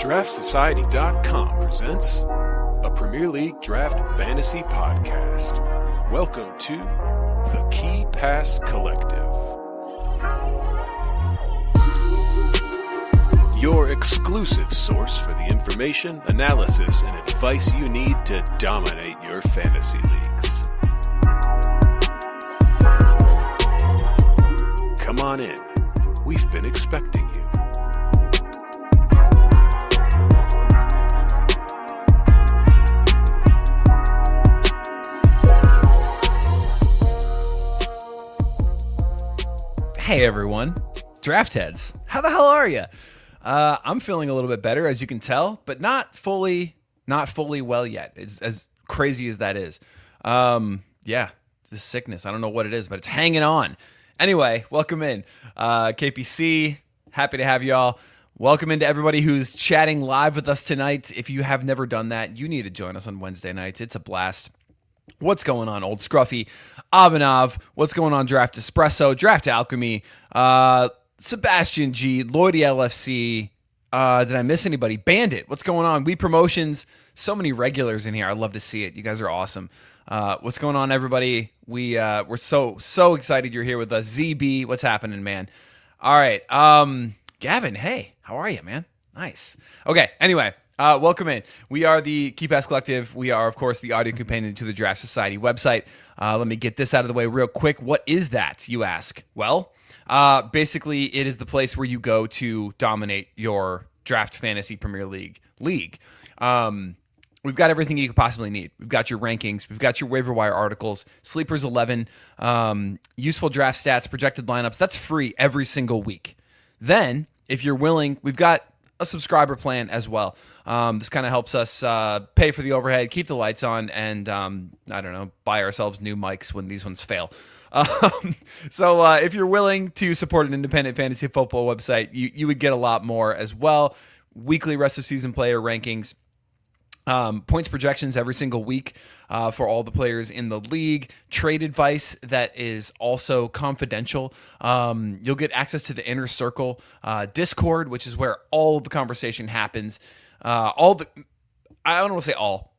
DraftSociety.com presents a Premier League Draft Fantasy Podcast. Welcome to the Key Pass Collective. Your exclusive source for the information, analysis, and advice you need to dominate your fantasy leagues. Come on in. We've been expecting you. Hey everyone, draft heads, how the hell are you? I'm feeling a little bit better, as you can tell, but not fully well yet. It's as crazy as that is. This sickness, I don't know what it is, but it's hanging on. Anyway, welcome in. KPC, happy to have y'all. Welcome into everybody who's chatting live with us tonight. If you have never done that, you need to join us on Wednesday nights. It's a blast. What's going on, Old Scruffy, Abhinav? What's going on, Draft Espresso, Draft Alchemy, Sebastian G, Lloydie LFC? Did I miss anybody? Bandit, what's going on? We Promotions, so many regulars in here. I love to see it. You guys are awesome. What's going on, everybody? We're so excited you're here with us. ZB, what's happening, man? All right, Gavin, hey, how are you, man? Nice. Okay, anyway. Welcome in. We are the Key Pass Collective. We are, of course, the audio companion to the Draft Society website. Let me get this out of the way real quick. What is that, you ask? Well, basically, it is the place where you go to dominate your Draft Fantasy Premier League. We've got everything you could possibly need. We've got your rankings. We've got your waiver wire articles, Sleepers 11, useful draft stats, projected lineups. That's free every single week. Then, if you're willing, we've got a subscriber plan as well. This kind of helps us pay for the overhead, keep the lights on, and buy ourselves new mics when these ones fail. So if you're willing to support an independent fantasy football website, you would get a lot more as well. Weekly rest of season player rankings, points projections every single week for all the players in the league, trade advice that is also confidential. You'll get access to the inner circle, Discord, which is where all of the conversation happens. I don't want to say all,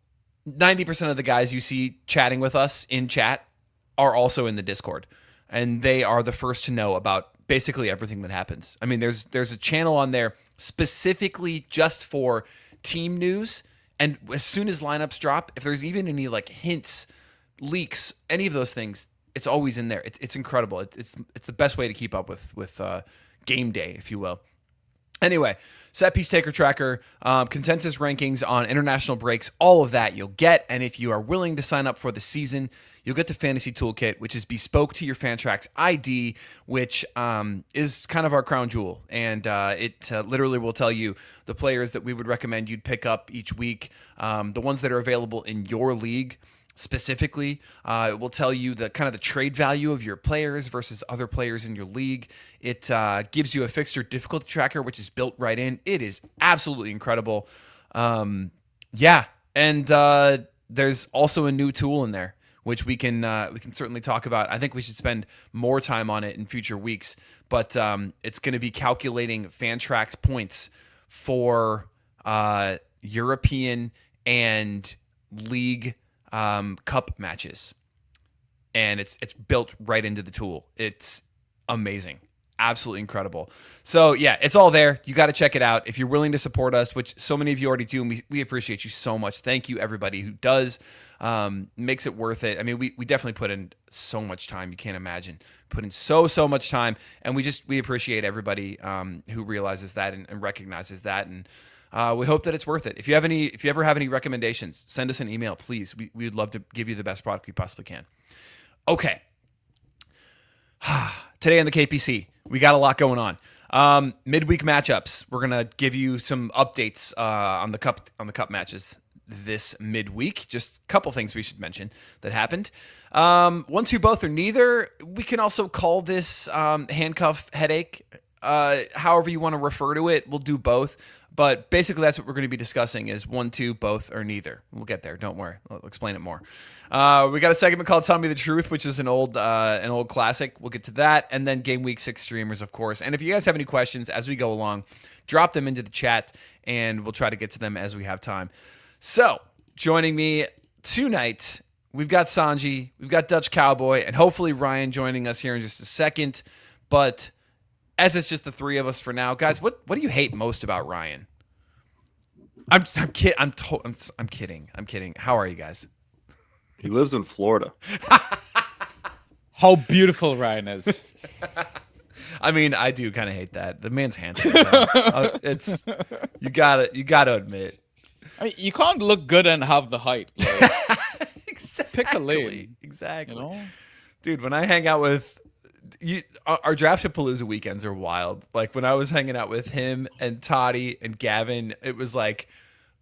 90% of the guys you see chatting with us in chat are also in the Discord, and they are the first to know about basically everything that happens. I mean, there's a channel on there specifically just for team news. And as soon as lineups drop, if there's even any like hints, leaks, any of those things, it's always in there. It's incredible. It's the best way to keep up with game day, if you will. Anyway, set piece taker tracker, consensus rankings on international breaks, all of that you'll get. And if you are willing to sign up for the season, you'll get the Fantasy Toolkit, which is bespoke to your Fantrax ID, which is kind of our crown jewel. And it literally will tell you the players that we would recommend you'd pick up each week, the ones that are available in your league specifically. It will tell you the kind of the trade value of your players versus other players in your league. It gives you a fixture difficulty tracker, which is built right in. It is absolutely incredible. And there's also a new tool in there, which we can certainly talk about. I think we should spend more time on it in future weeks, but it's going to be calculating Fantrax points for European and league cup matches, and it's built right into the tool. It's amazing. Absolutely incredible. So yeah, it's all there. You got to check it out. If you're willing to support us, which so many of you already do, and we appreciate you so much. Thank you, everybody who does. Makes it worth it. I mean, we definitely put in so much time. You can't imagine. Put in so much time, and we appreciate everybody who realizes that and recognizes that, and we hope that it's worth it. If you ever have any recommendations, send us an email, please. We'd love to give you the best product we possibly can. Okay. Today on the KPC, we got a lot going on. Midweek matchups. We're gonna give you some updates on the cup matches this midweek. Just a couple things we should mention that happened. One, two, both, or neither. We can also call this handcuff headache. however you want to refer to it. We'll do both. But basically, that's what we're going to be discussing is 1, 2, both, or neither. We'll get there. Don't worry. I'll explain it more. We got a segment called Tell Me the Truth, which is an old classic. We'll get to that. And then Gameweek 6 Streamers, of course. And if you guys have any questions as we go along, drop them into the chat, and we'll try to get to them as we have time. So, joining me tonight, we've got Sanjy, we've got Dutch Cowboy, and hopefully Ryan joining us here in just a second. But as it's just the three of us for now, guys, what do you hate most about Ryan? I'm kidding. How are you guys? He lives in Florida. How beautiful Ryan is. I mean, I do kind of hate that. The man's handsome. It's you gotta admit. I mean, you can't look good and have the height. Like, Exactly. pick a lane. Exactly. You know? Dude, when I hang out with you, our Draft-A-Palooza weekends are wild. Like when I was hanging out with him and Toddy and Gavin, it was like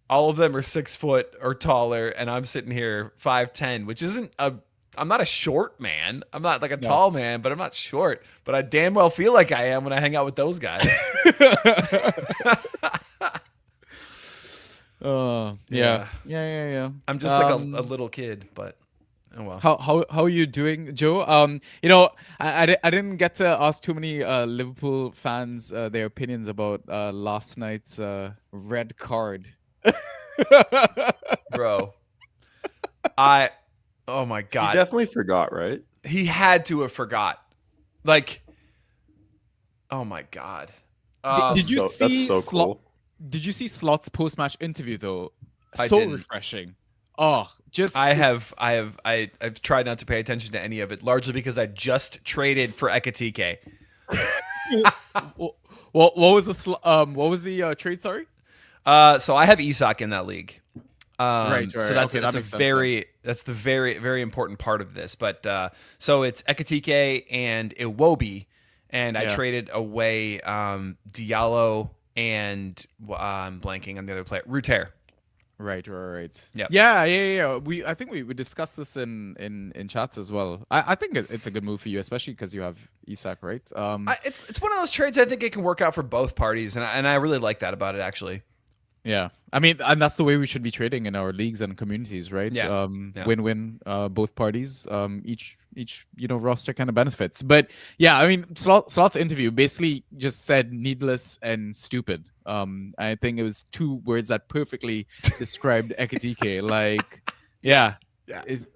all of them are 6 foot or taller, and I'm sitting here 5'10", which isn't I'm not a short man. I'm not like a tall man, but I'm not short. But I damn well feel like I am when I hang out with those guys. Yeah. I'm just like a little kid, but oh well. How are you doing, Joe? I didn't get to ask too many Liverpool fans their opinions about last night's red card. Bro. Oh my God. He definitely forgot, right? He had to have forgot. Like, oh my God. Did you see that's so cool. Did you see Slot's post-match interview though? I So didn't. refreshing. Oh, just I've tried not to pay attention to any of it, largely because I just traded for Ekatike. what was the trade? Sorry. So I have Isak in that league. Right. So that's Okay, that a makes sense that's the very, very important part of this. But so it's Ekatike and Iwobi, and I traded away Diallo and I'm blanking on the other player, Ruter. Right. Yep. Yeah. I think we discussed this in chats as well. I think it's a good move for you, especially because you have Isak, right? It's one of those trades I think it can work out for both parties, and I really like that about it actually. Yeah, I mean, and that's the way we should be trading in our leagues and communities, right? Yeah. Win-win, both parties. Each roster kind of benefits. But yeah, I mean, Slot's interview basically just said needless and stupid. I think it was 2 words that perfectly described Ekatike. Like, yeah, it's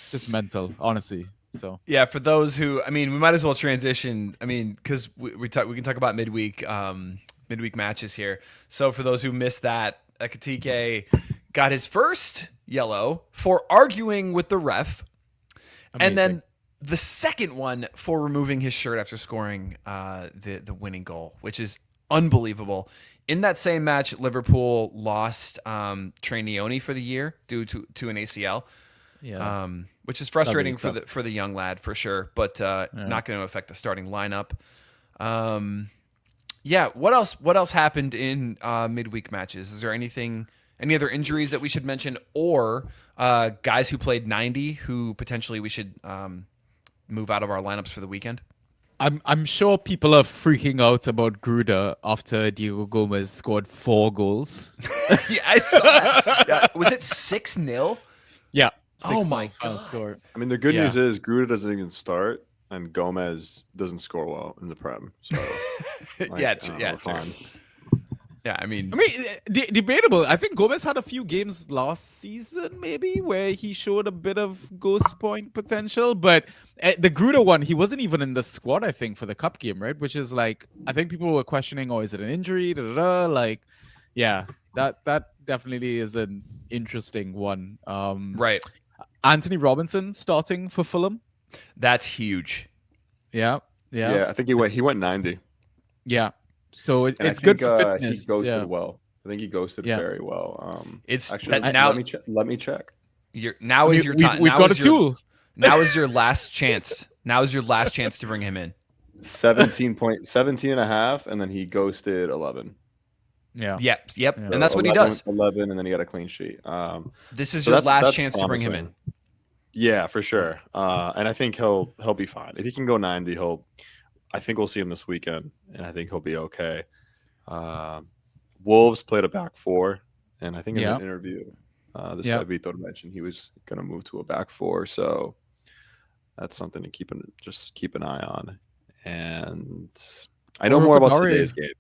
just mental, honestly. So yeah, for those who, I mean, we might as well transition. I mean, because we can talk about midweek matches here. So for those who missed that, Ekatike got his first yellow for arguing with the ref. Amazing. And then the second one for removing his shirt after scoring the winning goal, which is unbelievable. In that same match, Liverpool lost Trainioni for the year due to an ACL. Yeah. Which is frustrating for the young lad for sure, but not going to affect the starting lineup. Yeah. What else happened in midweek matches? Is there any other injuries that we should mention, or guys who played 90 who potentially we should move out of our lineups for the weekend? I'm sure people are freaking out about Gruda after Diego Gomez scored 4 goals. Yeah, I saw that. Yeah. Was it 6-0? Yeah. Oh my God. Score. I mean, the good news is Gruda doesn't even start, and Gomez doesn't score well in the Prem. So, fine. Yeah, I mean, debatable. I think Gomez had a few games last season, maybe, where he showed a bit of ghost point potential. But the Gruda one, he wasn't even in the squad, I think, for the cup game, right? Which is like, I think people were questioning, is it an injury? Like, yeah, that definitely is an interesting one. Right. Anthony Robinson starting for Fulham. That's huge. Yeah. I think he went 90. Yeah. So it's good for fitness. He ghosted well. I think he ghosted very well. It's actually now. Let me check. Now is your time. We've got a tool. Now is your last chance. Now is your last chance to bring him in. 17 and a half, and then he ghosted 11. Yep. Yeah. And that's what he does. 11, and then he got a clean sheet. This is your last chance to bring him in. Yeah, for sure. And I think he'll be fine if he can go 90. I think we'll see him this weekend, and I think he'll be okay. Wolves played a back four, and I think in an interview, this guy Vitor mentioned he was going to move to a back four, so that's something to keep an eye on. And I know more about today's games.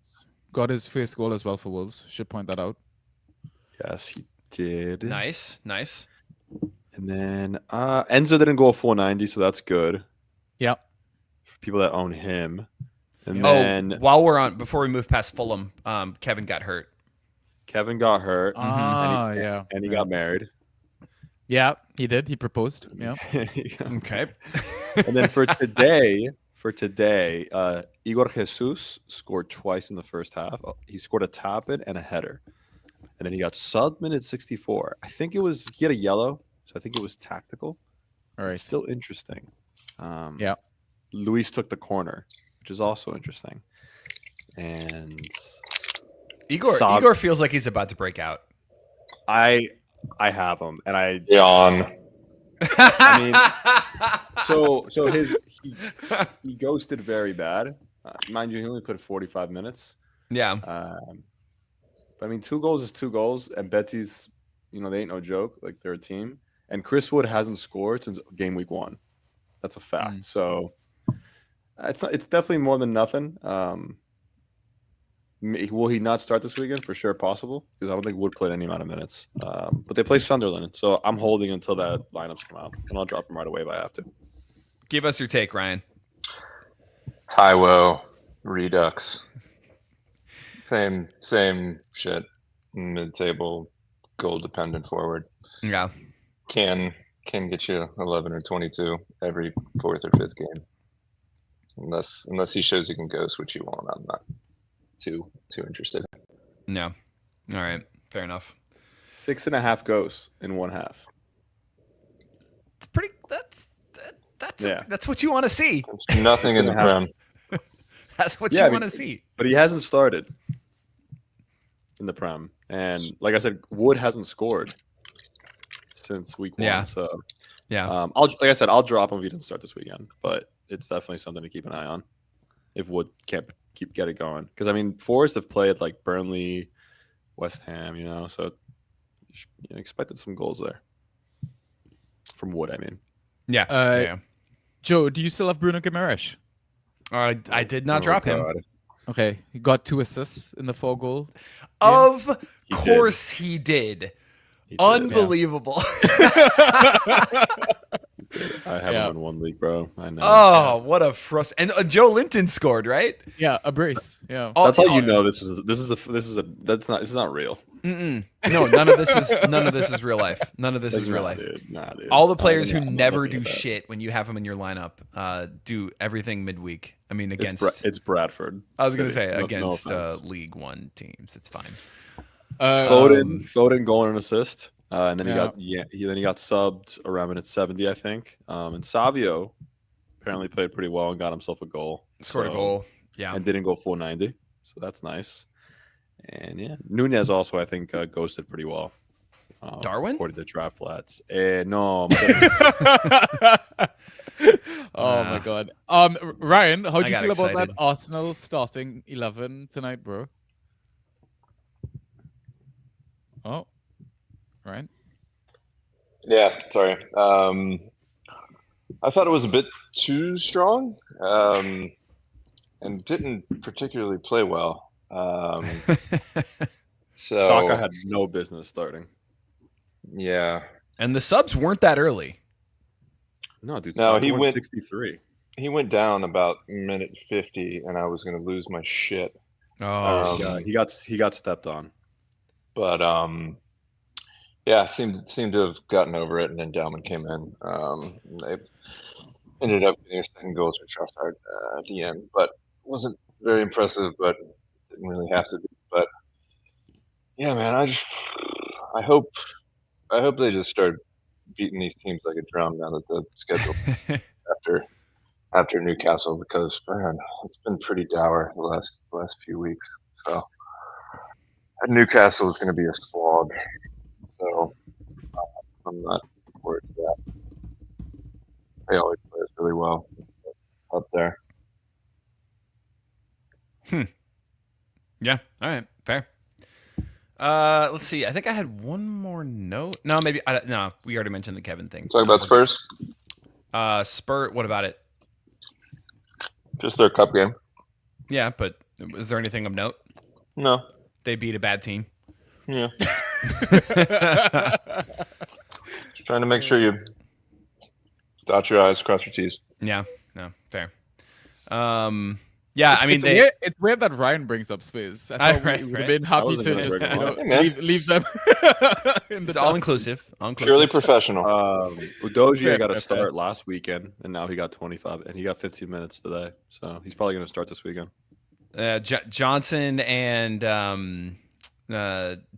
Got his first goal as well for Wolves. Should point that out. Yes, he did. Nice. And then Enzo didn't go a full 90, so that's good. Yeah. For people that own him. And then before we move past Fulham, Kevin got hurt. Kevin got hurt. And he got married. Yeah, he did. He proposed. Yeah. Okay. And then for today, Igor Jesus scored twice in the first half. He scored a tap-in and a header. And then he got subbed minute 64. I think he had a yellow, so I think it was tactical. All right. It's still interesting. Yeah. Luis took the corner, which is also interesting. And Igor feels like he's about to break out. I have him, and I yawn. I mean, so he ghosted very bad. Mind you, he only played 45 minutes. Yeah. But I mean, 2 goals is 2 goals, and Betis, they ain't no joke. Like, they're a team. And Chris Wood hasn't scored since game week 1. That's a fact. So it's definitely more than nothing. Will he not start this weekend? For sure, possible, because I don't think Wood played any amount of minutes. But they play Sunderland, so I'm holding until that lineups come out, and I'll drop him right away if I have to. Give us your take, Ryan. Taiwo Redux. Same shit. Mid-table, goal-dependent forward. Yeah. Can get you 11 or 22 every 4th or 5th game. Unless he shows he can ghost, which he won't. I'm not too interested. No. All right. Fair enough. 6.5 ghosts in 1 half. It's pretty. That's what you want to see. There's nothing in the Prem. That's what you want to see. But he hasn't started in the Prem, and like I said, Wood hasn't scored since week 1. Yeah. So yeah. I'll drop him if he doesn't start this weekend. But it's definitely something to keep an eye on if Wood can't get it going. Because I mean, Forest have played like Burnley, West Ham, so expected some goals there from Wood. I mean, yeah. Joe, do you still have Bruno Guimaraes? I did not drop him. Okay, he got 2 assists in the 4 goal. Of course he did. Unbelievable. I have him in 1 league, bro. I know. Oh, what a frust! And Joe Linton scored, right? Yeah, a brace. Yeah. That's how you know this is not real. No, none of this is real life. None of this is real life. Dude. All the players who never do shit when you have them in your lineup do everything midweek. I mean, against it's Bradford. I was going to say against League One teams. It's fine. Foden goal and an assist, and then he got subbed around minute 70, I think. And Savio apparently played pretty well and got himself a goal. Scored a goal, yeah, and didn't go full 90, so that's nice. And Nunez also, I think, ghosted pretty well. Darwin? According to Draft Flats. No. Oh my god. Ryan, how do you feel about that Arsenal starting 11 tonight, bro? Oh, Ryan? Yeah, sorry. I thought it was a bit too strong and didn't particularly play well. So Saka had no business starting. Yeah. And the subs weren't that early. No, dude. No, Saka he went 63. He went down about minute 50, and I was going to lose my shit. Oh, yeah, he got stepped on. But yeah, seemed to have gotten over it, and then Dalman came in. They ended up getting a second goal to Trossard at the end, but wasn't very impressive. But didn't really have to be. But yeah, man, I hope they just start beating these teams like a drum now that the schedule after Newcastle, because man, it's been pretty dour the last few weeks. So Newcastle is going to be a slog. So I'm not worried about that. They always play us really well up there. Yeah. All right. Fair. Let's see. I think I had one more note. No, maybe. No, we already mentioned the Kevin thing. Talk about Spurs. What about it? Just their cup game. Yeah, but is there anything of note? No. They beat a bad team. Yeah. Trying to make sure you dot your I's, cross your T's. Yeah. No. Fair. Yeah, I mean, it's weird that Ryan brings up Spurs. I thought we would have been happy to just leave them. It's all inclusive. Purely professional. Udogie got a start last weekend, and now he got 25, and he got 15 minutes today. So he's probably going to start this weekend. Johnson and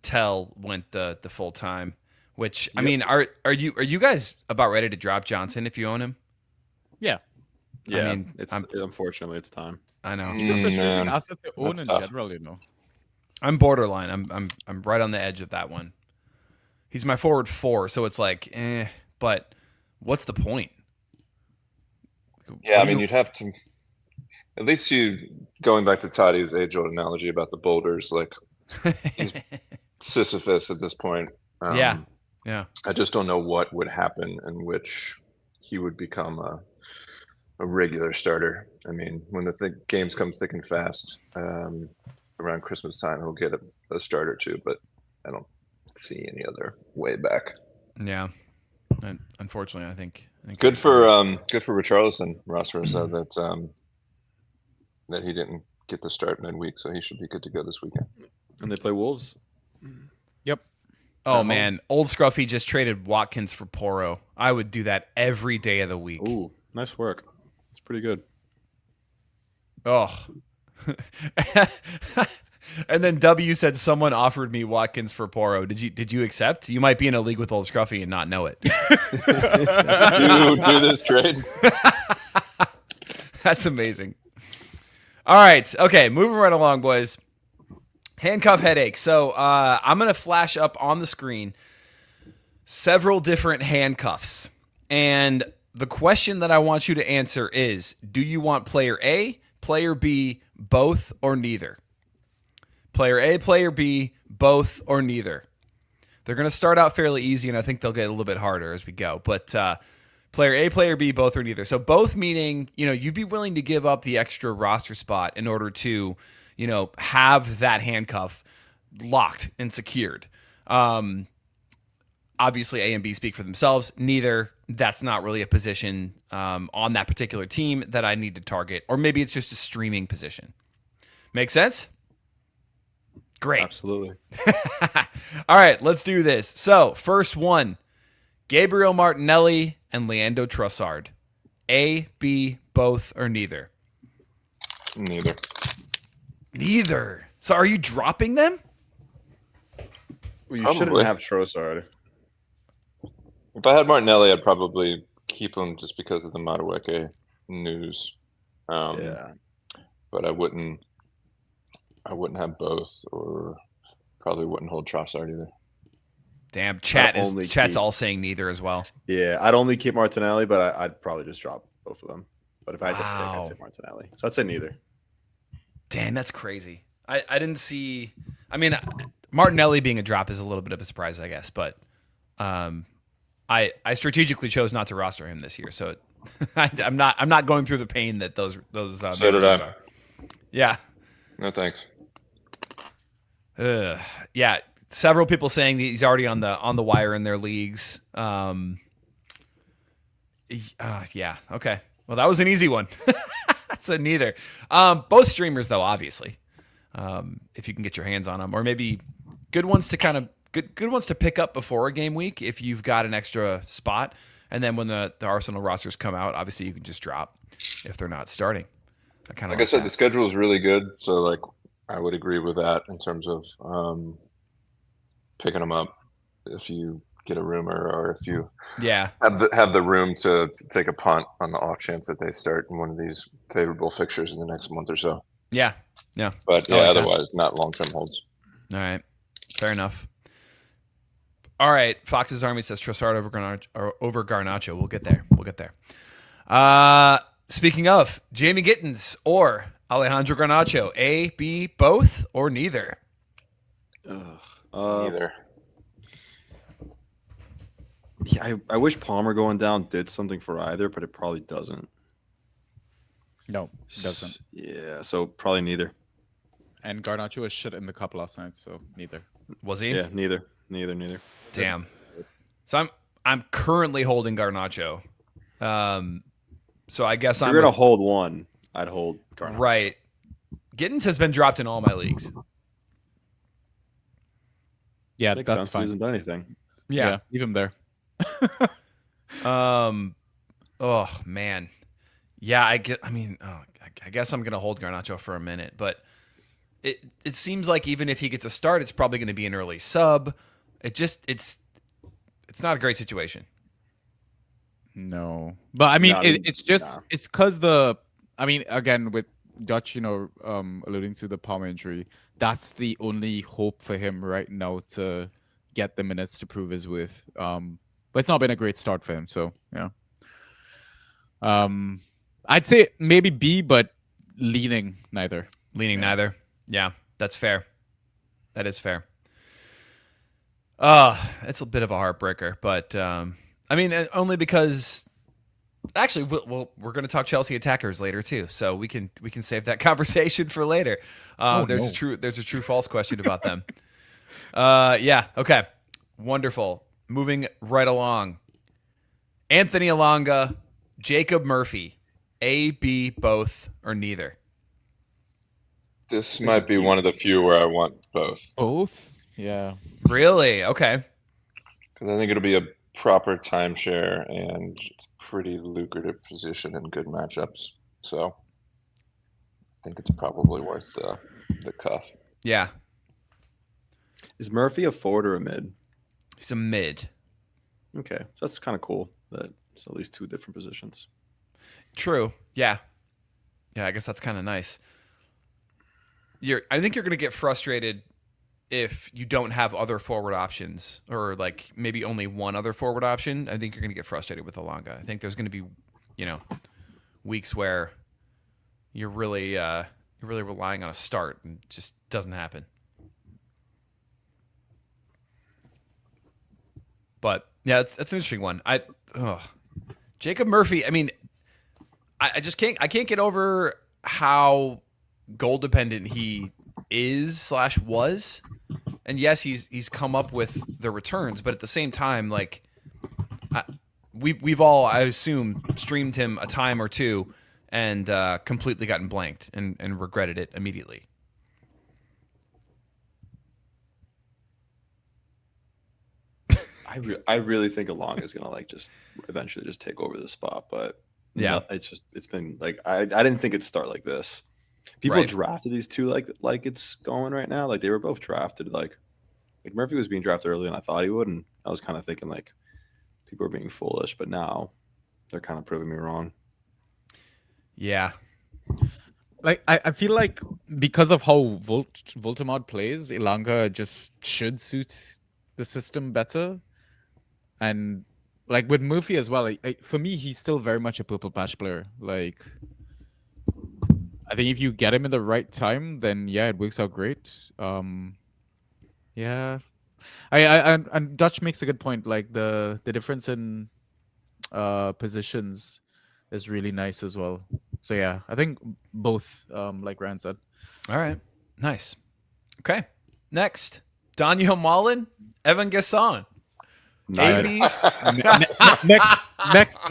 Tell went the full time. Which I mean, are you guys about ready to drop Johnson if you own him? Yeah. Yeah. I mean, unfortunately it's time. I know. He's a frustrating asset to own in general, I'm borderline. I'm right on the edge of that one. He's my forward 4, so it's like, but what's the point? Yeah, I mean, you'd have to. At least going back to Toddy's age-old analogy about the boulders, like he's Sisyphus at this point. Yeah. I just don't know what would happen in which he would become a regular starter. I mean, when the games come thick and fast around Christmas time, he'll get a start or two, but I don't see any other way back. Yeah, and unfortunately, I think good for Richarlison, Ross Rosa, that he didn't get the start midweek, so he should be good to go this weekend. And they play Wolves. Yep. Oh man, Old Scruffy just traded Watkins for Porro. I would do that every day of the week. Ooh, nice work. It's pretty good. Oh. And then W said someone offered me Watkins for Porro. Did you accept? You might be in a league with Old Scruffy and not know it. do this trade. That's amazing. All right. Okay, moving right along, boys. Handcuff Headache. So I'm going to flash up on the screen several different handcuffs. And the question that I want you to answer is, do you want player A, player B, both, or neither? Player A, player B, both, or neither. They're going to start out fairly easy, and I think they'll get a little bit harder as we go. But player A, player B, both, or neither. So both meaning, you'd be willing to give up the extra roster spot in order to, have that handcuff locked and secured. Obviously, A and B speak for themselves. Neither, that's not really a position on that particular team that I need to target. Or maybe it's just a streaming position. Make sense? Great. Absolutely. All right, let's do this. So, first one, Gabriel Martinelli and Leandro Trossard. A, B, both, or neither? Neither. Neither. So are you dropping them? Well, you shouldn't have Trossard. If I had Martinelli, I'd probably keep him just because of the Madueke news. Yeah. But I wouldn't have both, or probably wouldn't hold Trossard either. Damn, chat's all saying neither as well. Yeah, I'd only keep Martinelli, but I'd probably just drop both of them. But if I had to pick, I'd say Martinelli. So I'd say neither. Damn, that's crazy. I didn't see. I mean, Martinelli being a drop is a little bit of a surprise, I guess. But I strategically chose not to roster him this year, so I'm not going through the pain that those. So did I. Are. Yeah. No thanks. Yeah. Several people saying that he's already on the wire in their leagues. Yeah. Okay. Well, that was an easy one. That's a neither. Both streamers, though, obviously, if you can get your hands on them, or maybe good ones to good ones to pick up before a game week if you've got an extra spot, and then when the Arsenal rosters come out, obviously you can just drop if they're not starting. Like I said, the schedule is really good, so like I would agree with that in terms of picking them up if you get a rumor, or if you have the room to take a punt on the off chance that they start in one of these favorable fixtures in the next month or so. Yeah. But yeah, otherwise not long-term holds. All right, fair enough. All right, Fox's Army says Trossard over Garnacho. We'll get there. Speaking of, Jamie Gittins or Alejandro Garnacho, A, B, both, or neither? Neither. Yeah, I wish Palmer going down did something for either, but it probably doesn't. No, it doesn't. Yeah, so probably neither. And Garnacho was shit in the cup last night, so neither. Was he? Yeah, neither. Damn. So I'm currently holding Garnacho. So I guess If I'm you're gonna hold one, I'd hold Garnacho. right. Giddens has been dropped in all my leagues. Yeah, Makes that's sense. He fine. hasn't done anything. Yeah. Leave him there. Oh man. Yeah, I guess I'm gonna hold Garnacho for a minute, but it seems like even if he gets a start, it's probably gonna be an early sub. It's not a great situation. No, but I mean, No, it's just it's because again with Dutch, alluding to the palm injury, that's the only hope for him right now to get the minutes to prove his worth. But it's not been a great start for him, so yeah. I'd say maybe B, but leaning neither. Neither. Yeah, that's fair. That is fair. It's a bit of a heartbreaker, but only because actually we're going to talk Chelsea attackers later too, so we can save that conversation for later. There's a true false question about them. Yeah, okay. Wonderful. Moving right along. Anthony Alonga, Jacob Murphy, A, B, both, or neither? This might be one of the few where I want both. Both? Yeah. Really? Okay. Because I think it'll be a proper timeshare and it's a pretty lucrative position in good matchups. So I think it's probably worth the cuff. Yeah. Is Murphy a forward or a mid? He's a mid. Okay, so that's kind of cool that it's at least two different positions. True. Yeah. Yeah, I guess that's kind of nice. I think you're going to get frustrated if you don't have other forward options, or like maybe only one other forward option. I think you're going to get frustrated with Alonga. I think there's going to be, weeks where you're really relying on a start and it just doesn't happen. But yeah, that's an interesting one. Jacob Murphy. I mean, I just can't get over how goal dependent he is/was. And yes, he's come up with the returns, but at the same time, like we've all, I assume, streamed him a time or two and completely gotten blanked and regretted it immediately. I really think Along is gonna just eventually just take over the spot, but yeah, it's been like I didn't think it'd start like this. People drafted these two like it's going right now. Like they were both drafted like Murphy was being drafted early, and I thought he would, and I was kind of thinking like people are being foolish, but now they're kind of proving me wrong. Yeah. Like I feel like because of how Voltamod plays, Ilanga just should suit the system better. And like with Murphy as well, for me, he's still very much a purple patch player. Like I think if you get him in the right time, then yeah, it works out great. Yeah, and Dutch makes a good point. Like the difference in positions is really nice as well. So yeah, I think both, like Rand said. All right, nice. Okay, next, Daniel Mullen, Evan Gasson. AB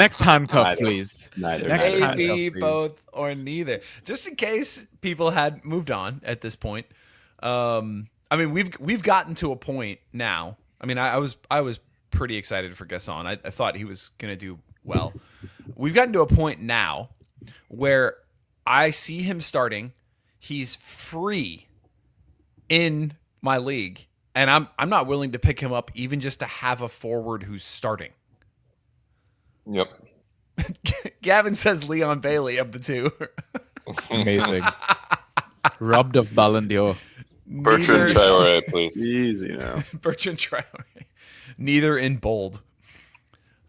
next handcuff, please. Neither. AB, both, or neither. Just in case people had moved on at this point. I mean, we've gotten to a point now. I mean, I was pretty excited for Gasson. I thought he was gonna do well. We've gotten to a point now where I see him starting. He's free in my league. And I'm not willing to pick him up even just to have a forward who's starting. Yep. Gavin says Leon Bailey of the two. Amazing. Robbed of Ballon d'Or. Bertrand Traore, please. Easy now. Bertrand Traore. Neither in bold.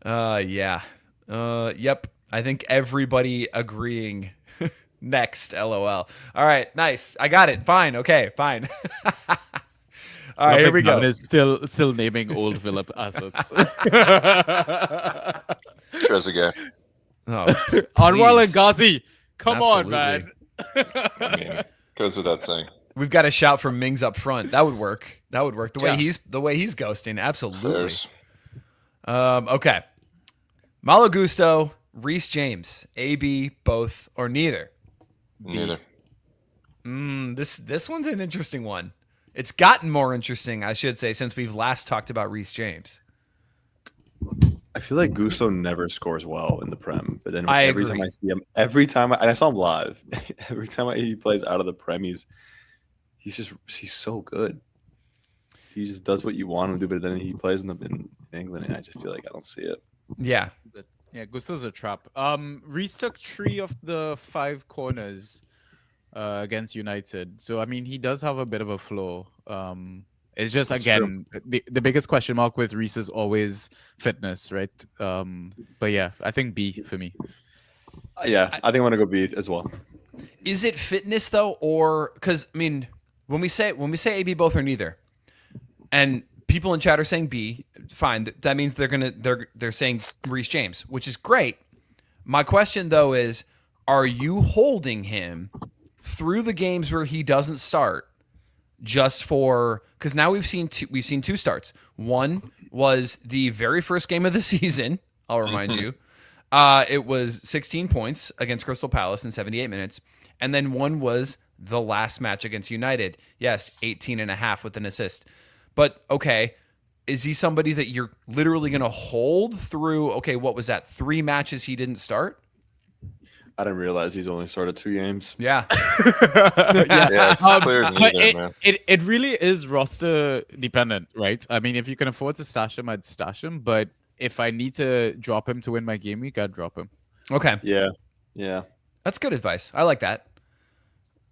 Yeah. Yep. I think everybody agreeing. Next, LOL. All right, nice. I got it. Fine. Okay, fine. All right, here we go. Is still naming old Philip assets. Trezeguet. Oh, Anwar and please. Ghazi. Come on, Absolutely. man. I mean, goes without saying. We've got a shout from Mings up front. That would work. That would work. The way Yeah. he's ghosting. Absolutely. Fairs. Okay. Malo Gusto, Reece James, AB, both or neither. Neither. This one's an interesting one. It's gotten more interesting, I should say, since we've last talked about Reece James. I feel like Gusto never scores well in the Prem, but then I every agree. time I see him, and I saw him live. Every time he plays out of the Prem, he's so good. He just does what you want him to do, but then he plays in England, and I just feel like I don't see it. Yeah. Yeah, Gusto's a trap. Reece took 3 of the 5 corners against United. So, I mean, he does have a bit of a flow. It's just, That's again, the biggest question mark with Reece is always fitness, right? But yeah, I think B for me. Yeah, I think I'm gonna go B as well. Is it fitness though, or because I mean, when we say AB both or neither, and people in chat are saying B, fine. That means they're saying Reece James, which is great. My question though is, are you holding him through the games where he doesn't start? Just for because now we've seen two starts. One was the very first game of the season. I'll remind you. It was 16 points against Crystal Palace in 78 minutes, and then one was the last match against United. Yes, 18.5 with an assist. But okay, is he somebody that you're literally going to hold through? Okay, what was that? 3 matches he didn't start. I didn't realize he's only started 2 games. Yeah. Yeah, it's clear But neither, man. it really is roster dependent, right? I mean, if you can afford to stash him, I'd stash him. But if I need to drop him to win my game week, I'd drop him. Okay. Yeah. That's good advice. I like that.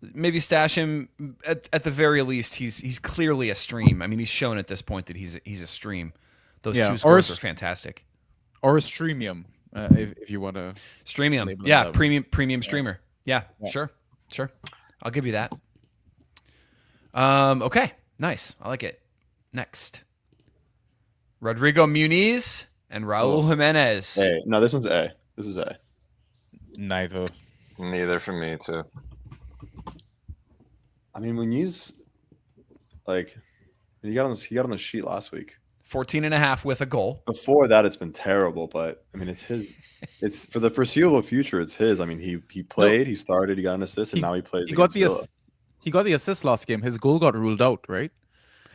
Maybe stash him at the very least. He's clearly a stream. I mean, he's shown at this point that he's a stream. Those 2 scores are fantastic. Or a streamium, if you want to Stream him. label Yeah, him. premium streamer. Yeah, sure. I'll give you that. Okay, nice. I like it. Next, Rodrigo Muniz and Raul Jimenez. A. No, this one's A. This is A. Neither. Neither for me, too. I mean, when he's like, he got on the sheet last week. 14.5 with a goal. Before that, it's been terrible, but I mean, it's his. It's for the foreseeable future. It's his. I mean, he played, he started, he got an assist, and now he plays. He got against he got the assist last game. His goal got ruled out, right?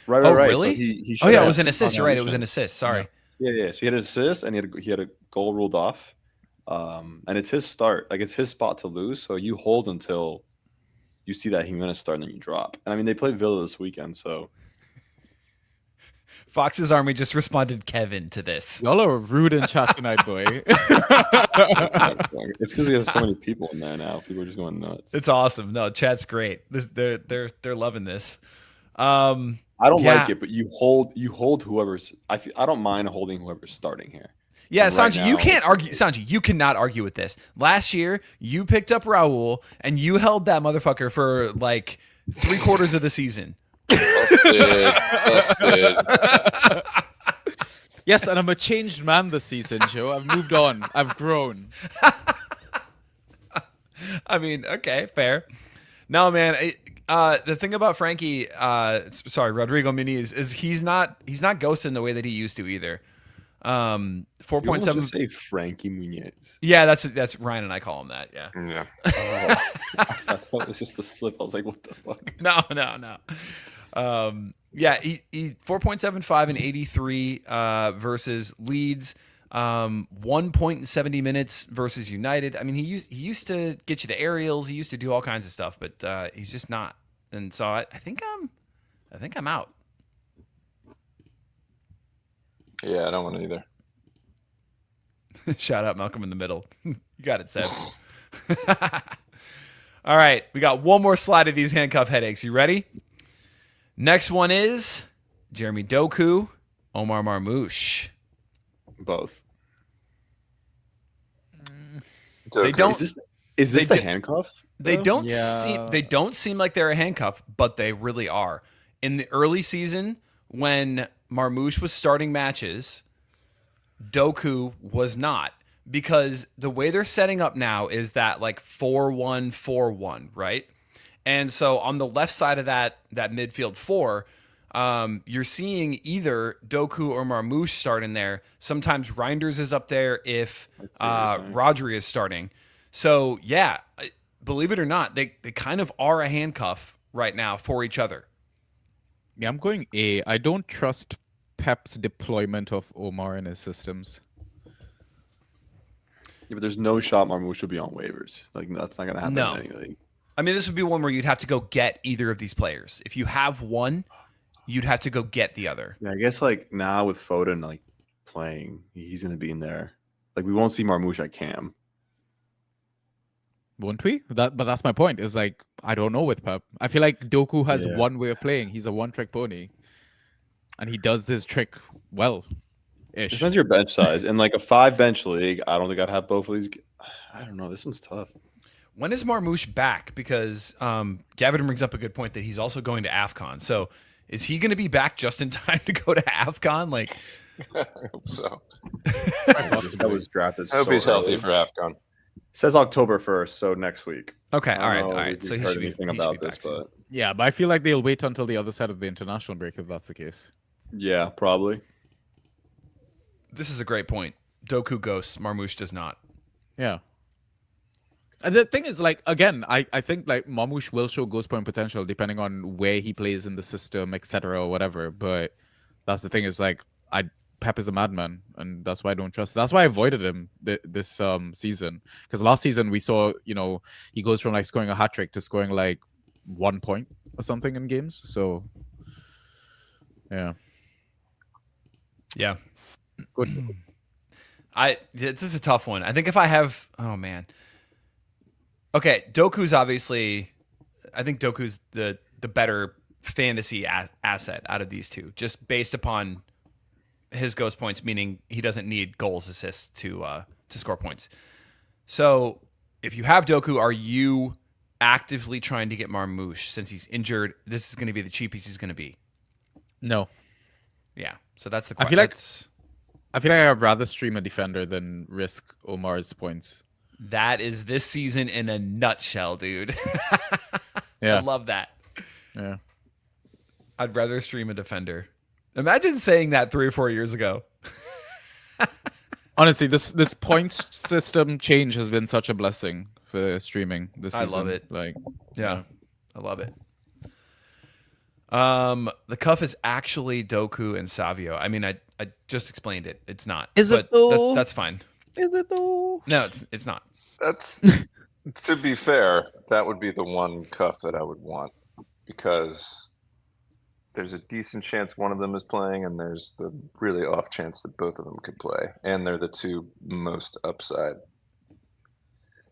Villa. Oh, Right. really? So he Oh yeah, it should was have an assist. You're right. It was an contribution. assist. Sorry. Yeah. So he had an assist, and he had a goal ruled off. And it's his start. Like, it's his spot to lose. So you hold until you see that he's going to start, and then you drop. And I mean, they play Villa this weekend, so. Fox's Army just responded Kevin to this. Y'all are rude in chat tonight, boy. It's because we have so many people in there now. People are just going nuts. It's awesome. No, chat's great. They're loving this. I don't Yeah. like it, but you hold whoever's. I don't mind holding whoever's starting here. Yeah, And right Sanjy, you now- can't argue. Sanjy, you cannot argue with this. Last year, you picked up Raul and you held that motherfucker for like 3/4 of the season. Busted. Yes, and I'm a changed man this season, Joe. I've moved on. I've grown. I mean, okay, fair. No, man. The thing about Frankie, Rodrigo Muniz, is he's not ghosting the way that he used to either. You almost 4.7. just say Frankie Muniz. Yeah, that's Ryan and I call him that. Yeah. Yeah. I thought it was just a slip. I was like, what the fuck? No. Yeah, he 4.75 and 83 versus Leeds. 1 point in 70 minutes versus United. I mean, he used to get you the aerials. He used to do all kinds of stuff, but he's just not. And so I think I'm out. Yeah, I don't want it either. Shout out Malcolm in the middle. You got it, Seb. All right, we got one more slide of these handcuff headaches. You ready? Next one is Jeremy Doku, Omar Marmouche. Both. They Okay. don't. Is this They the do- handcuff? They though? don't Yeah. seem like they're a handcuff, but they really are. In the early season, when Marmouche was starting matches, Doku was not, because the way they're setting up now is that like 4-1-4-1, right? And so on the left side of that midfield four, you're seeing either Doku or Marmouche start in there. Sometimes Reinders is up there if Rodri is starting. So yeah, believe it or not, they kind of are a handcuff right now for each other. Yeah, I'm going A. I don't trust Pep's deployment of Omar in his systems. Yeah, but there's no shot Marmouche should be on waivers. Like that's not gonna happen No. in any league. I mean, this would be one where you'd have to go get either of these players. If you have one, you'd have to go get the other. Yeah, I guess like now with Foden like playing, he's gonna be in there. Like we won't see Marmouche at Cam. Won't we? But that's my point. Is like I don't know with Pep. I feel like Doku has Yeah. one way of playing. He's a one-trick pony, and he does this trick well. Ish. Depends your bench size. In like a 5-bench league, I don't think I'd have both of these. I don't know. This one's tough. When is Marmouche back? Because Gavin brings up a good point that he's also going to AFCON. So is he going to be back just in time to go to AFCON? Like, I hope so. That was drafted. I hope so he's healthy early. for AFCON. Says October 1st, so next week. okay, I all right, don't all know right. if So you've he heard should be, anything he should about be this, back soon. but Yeah, but I feel like they'll wait until the other side of the international break if that's the case. yeah, probably. This is a great point. Doku ghosts, Marmouche does not. Yeah. And the thing is, like, again, I think like Marmouche will show ghost point potential depending on where he plays in the system, etc. or whatever. But that's the thing is like Pep is a madman, and that's why I don't trust. That's why I avoided him this season. Because last season we saw, he goes from like scoring a hat trick to scoring like 1 point or something in games. So yeah. Yeah. Good. This is a tough one. I think if I have, oh man. Okay, Doku's obviously, I think Doku's the better fantasy asset out of these two, just based upon his ghost points, meaning he doesn't need goals, assists to score points. So if you have Doku, are you actively trying to get Marmouche since he's injured? This is going to be the cheapest he's going to be. No. Yeah. So that's the I question. feel like I'd rather stream a defender than risk Omar's points. That is this season in a nutshell, dude. Yeah. I love that. Yeah. I'd rather stream a defender. Imagine saying that 3 or 4 years ago. Honestly, this points system change has been such a blessing for streaming this I season. love it. Like, Yeah. I love it. The cuff is actually Doku and Savio. I mean, I just explained it. It's not. Is it but though? That's fine. is it though? No, it's not. That's to be fair, that would be the one cuff that I would want because there's a decent chance one of them is playing, and there's the really off chance that both of them could play, and they're the two most upside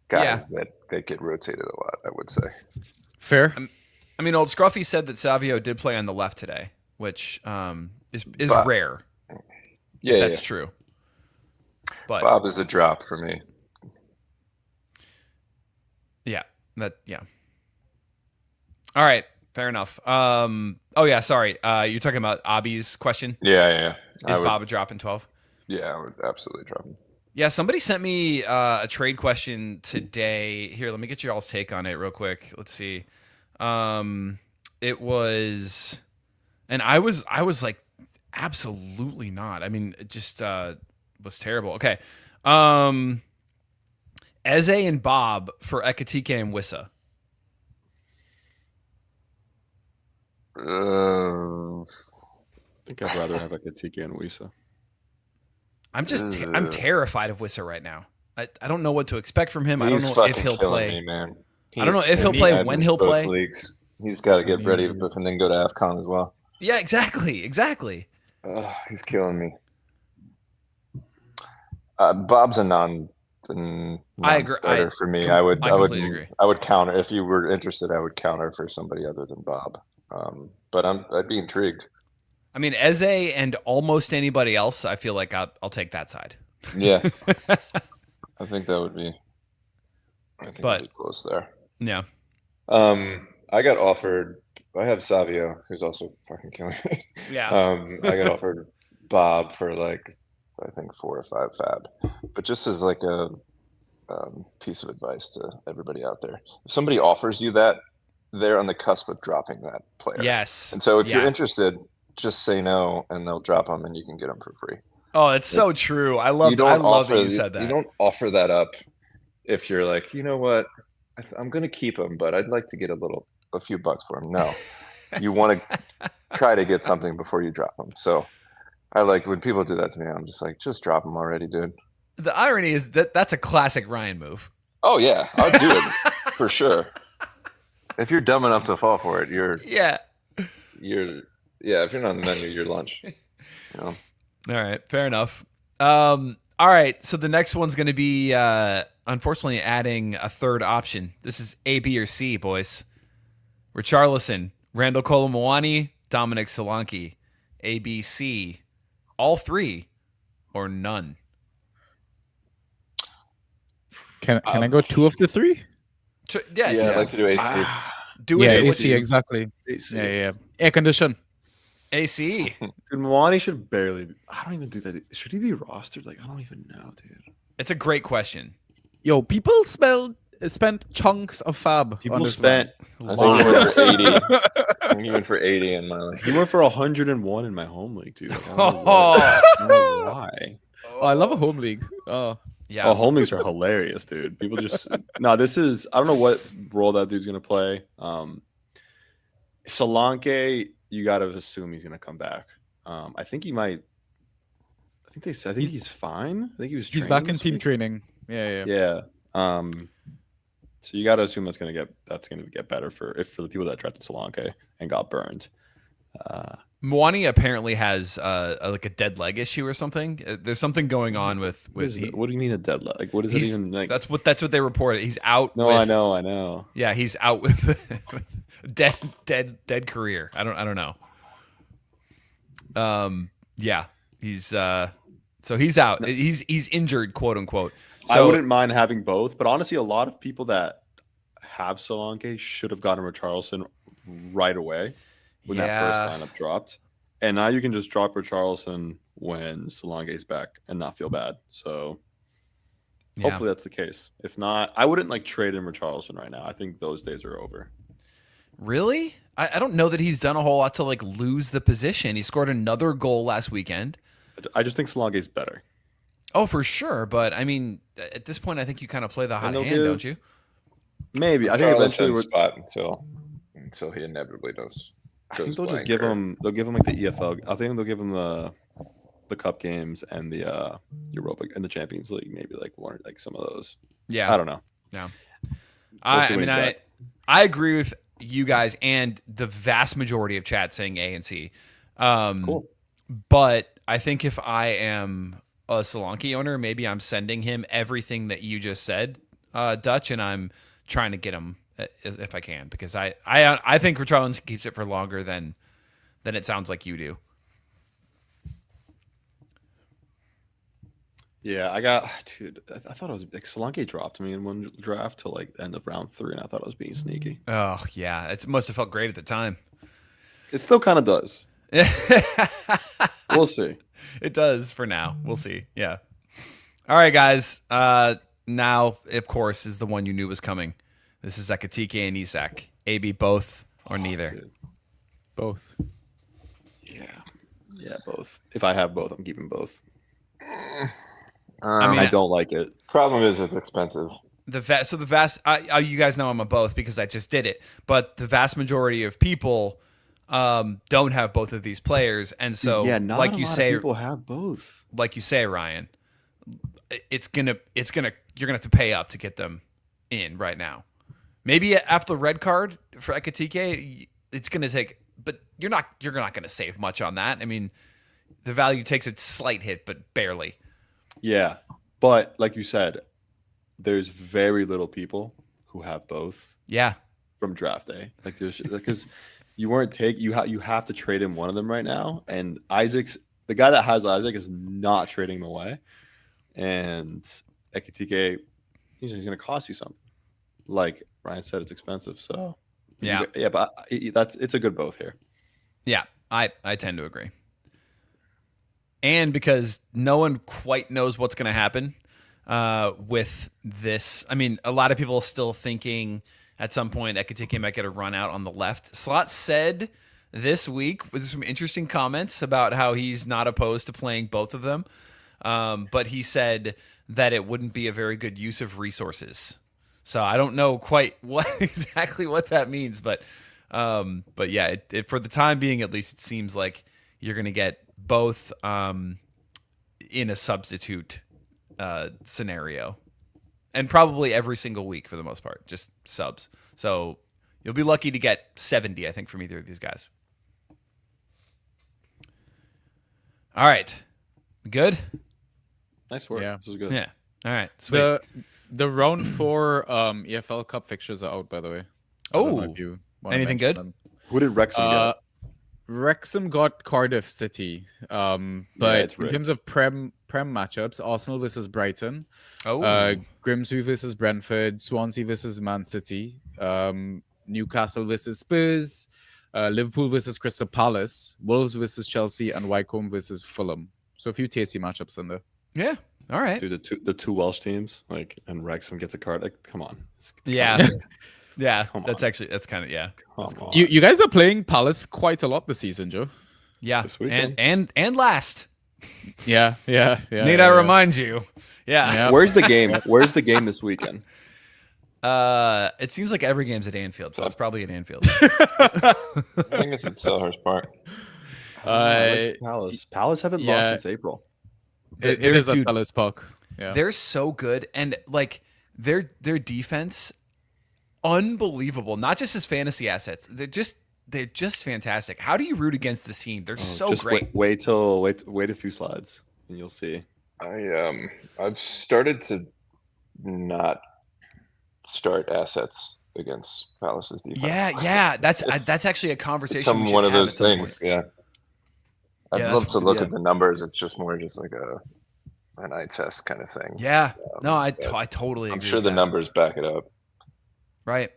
guys that get rotated a lot. I would say. Fair. I mean, old Scruffy said that Savio did play on the left today, which is But- rare. Yeah, If that's true. But Bob is a drop for me. yeah. All right, fair enough. Oh yeah, sorry. You're talking about Abi's question. Yeah. Is Bob a drop in 12? Yeah, I would absolutely drop him. Yeah, somebody sent me a trade question today. Here, let me get your all's take on it real quick. Let's see. It was, and I was like, absolutely not. I mean, it just was terrible. Okay. Eze and Bob for Ekatike and Wissa. I think I'd rather have like a Tiki and Wisa. I'm terrified of Wissa right now. I don't know what to expect from him. I don't He's know if fucking he'll killing play. me, man. I don't know if He's he'll killing play, me. when I'm he'll in both play. leagues. He's got to get ready and then go to AFCON as well. Yeah, exactly. He's killing me. Bob's a I agree. non-starter for me. I would completely agree. I would counter if you were interested. I would counter for somebody other than Bob. But I'd be intrigued. I mean, Eze and almost anybody else, I feel like I'll take that side. Yeah, I think that would be. I think But- it'd be close there. Yeah. I got offered. I have Savio, who's also fucking killing me. Yeah. I got offered Bob for like I think 4 or 5 fab, but just as like a piece of advice to everybody out there: if somebody offers you that, they're on the cusp of dropping that player. Yes. And so if you're Yeah. interested, just say no, and they'll drop them, and you can get them for free. Oh, it's so true. I love that you said that. You don't offer that up if you're like, you know what, I'm going to keep them, but I'd like to get a few bucks for them. No, you want to try to get something before you drop them. So I like when people do that to me, I'm just like, just drop them already, dude. The irony is that that's a classic Ryan move. Oh yeah, I'll do it for sure. If you're dumb enough to fall for it, Yeah. if you're not on the menu, you're lunch. You know? All right, fair enough. All right, so the next one's going to be, unfortunately, adding a third option. This is A, B, or C, boys. Richarlison, Randall Colomwani, Dominic Solanke. A, B, C, all three, or none. Can I go 2 of the 3? Yeah, I'd like to do AC. do it. Yeah, AC. AC, exactly. AC. Yeah. Air condition. AC. Dude, Milani should barely. I don't even do that. Should he be rostered? Like, I don't even know, dude. It's a great question. Yo, people spent chunks of fab. on People this spent. I think he went for 80. I think he went for 80 in my life. He went for 101 in my home league, dude. Like, I don't know Oh, I don't know why. Oh, I love a home league. Oh, yeah. Oh, home leagues are hilarious, dude. People just no. This is I don't know what role that dude's gonna play. Solanke, you gotta assume he's gonna come back. I think he might. I think he's fine. I think he was. he's training back in this team week. training. Yeah. Yeah. So you got to assume that's going to get better for the people that drafted Solanke and got burned. Mwani apparently has like a dead leg issue or something. There's something going on with What do you mean a dead leg? Like, what is it even like? That's what they reported. He's out. No, with, I know. Yeah, he's out with dead career. I don't know. Yeah, he's so he's out. He's injured, quote unquote. So, I wouldn't mind having both, but honestly, a lot of people that have Solanke should have gotten Richarlison right away when that first lineup dropped. And now you can just drop Richarlison when Solanke's back and not feel bad. So hopefully that's the case. If not, I wouldn't like trade in Richarlison right now. I think those days are over. Really? I don't know that he's done a whole lot to like lose the position. He scored another goal last weekend. I just think Solanke's better. Oh, for sure. But I mean, at this point, I think you kind of play the hot hand, don't you? Maybe. I think eventually we're spot until he inevitably does. I think they'll just give him. They'll give him like the EFL. I think they'll give him the cup games and the Europa and the Champions League. Maybe like one, like some of those. Yeah, I don't know. Yeah, We'll I agree with you guys and the vast majority of chat saying A and C. Cool. But I think if I am a Solanke owner, maybe I'm sending him everything that you just said, Dutch, and I'm trying to get him if I can, because I think Richarlison keeps it for longer than it sounds like you do. Yeah, dude. I thought it was like Solanke dropped me in one draft till like end of round 3, and I thought I was being sneaky. Oh yeah, it must have felt great at the time. It still kind of does. We'll see. It does for now. We'll see. Yeah. All right, guys. Now, of course, is the one you knew was coming. This is Ekatike and Isak. AB both or neither? Dude. Both. Yeah, both. If I have both, I'm keeping both. I mean, I don't like it. Problem is it's expensive. you guys know I'm a both because I just did it. But the vast majority of people don't have both of these players, and so Yeah, not like a you lot say, of people have both. like you say, Ryan, you're gonna have to pay up to get them in right now. Maybe after the red card for Ekatike, it's gonna take, but you're not gonna save much on that. I mean, the value takes a slight hit, but barely. Yeah, but like you said, there's very little people who have both. Yeah, from draft day, like there's because you have to trade in one of them right now, and the guy that has Isaac is not trading him away, and Ekatike, he's going to cost you something. Like Brian said it's expensive. So Yeah. but it's a good both here. Yeah, I tend to agree. And because no one quite knows what's going to happen with this. I mean, a lot of people are still thinking at some point Ekitike might get a run out on the left. Slot said this week with some interesting comments about how he's not opposed to playing both of them. But he said that it wouldn't be a very good use of resources. So I don't know quite exactly what that means, but yeah, for the time being, at least, it seems like you're going to get both in a substitute scenario, and probably every single week for the most part, just subs. So you'll be lucky to get 70, I think, from either of these guys. All right, good. Nice work. Yeah. This is good. Yeah. All right. Sweet. The round 4 EFL Cup fixtures are out, by the way. I don't know if you wanna anything mention good? them. Who did Wrexham get? Wrexham got Cardiff City. But it's in rigged. terms of Prem matchups, Arsenal versus Brighton, Oh, Grimsby versus Brentford, Swansea versus Man City, Newcastle versus Spurs, Liverpool versus Crystal Palace, Wolves versus Chelsea, and Wycombe versus Fulham. So a few tasty matchups in there. yeah. All right. Dude, the two Welsh teams, and Wrexham gets a card. Like, come on. It's Yeah. kinda rigged. Yeah. Come That's on. actually kind of Come on. You guys are playing Palace quite a lot this season, Joe. yeah. This weekend. And last. Yeah. Need I remind you? Yeah. Yeah. Where's the game? Where's the game this weekend? It seems like every game's at Anfield, so it's probably at Anfield. I think it's at Selhurst Park. Palace. Palace haven't yeah. lost since April. It They're- is a dude, Palace Park. Yeah. They're so good, and like their defense, unbelievable. Not just as fantasy assets, they're just fantastic. How do you root against this team? They're so Just great. Wait a few slides, and you'll see. I've started to not start assets against Palace's defense. Yeah. That's actually a conversation. We Become should one of have those at some things. point. Yeah. I'd Yeah, love that's- to look yeah. at the numbers. It's just more just like an eye test kind of thing. Yeah. No, I but totally agree. I'm sure with the that. numbers back it up. Right.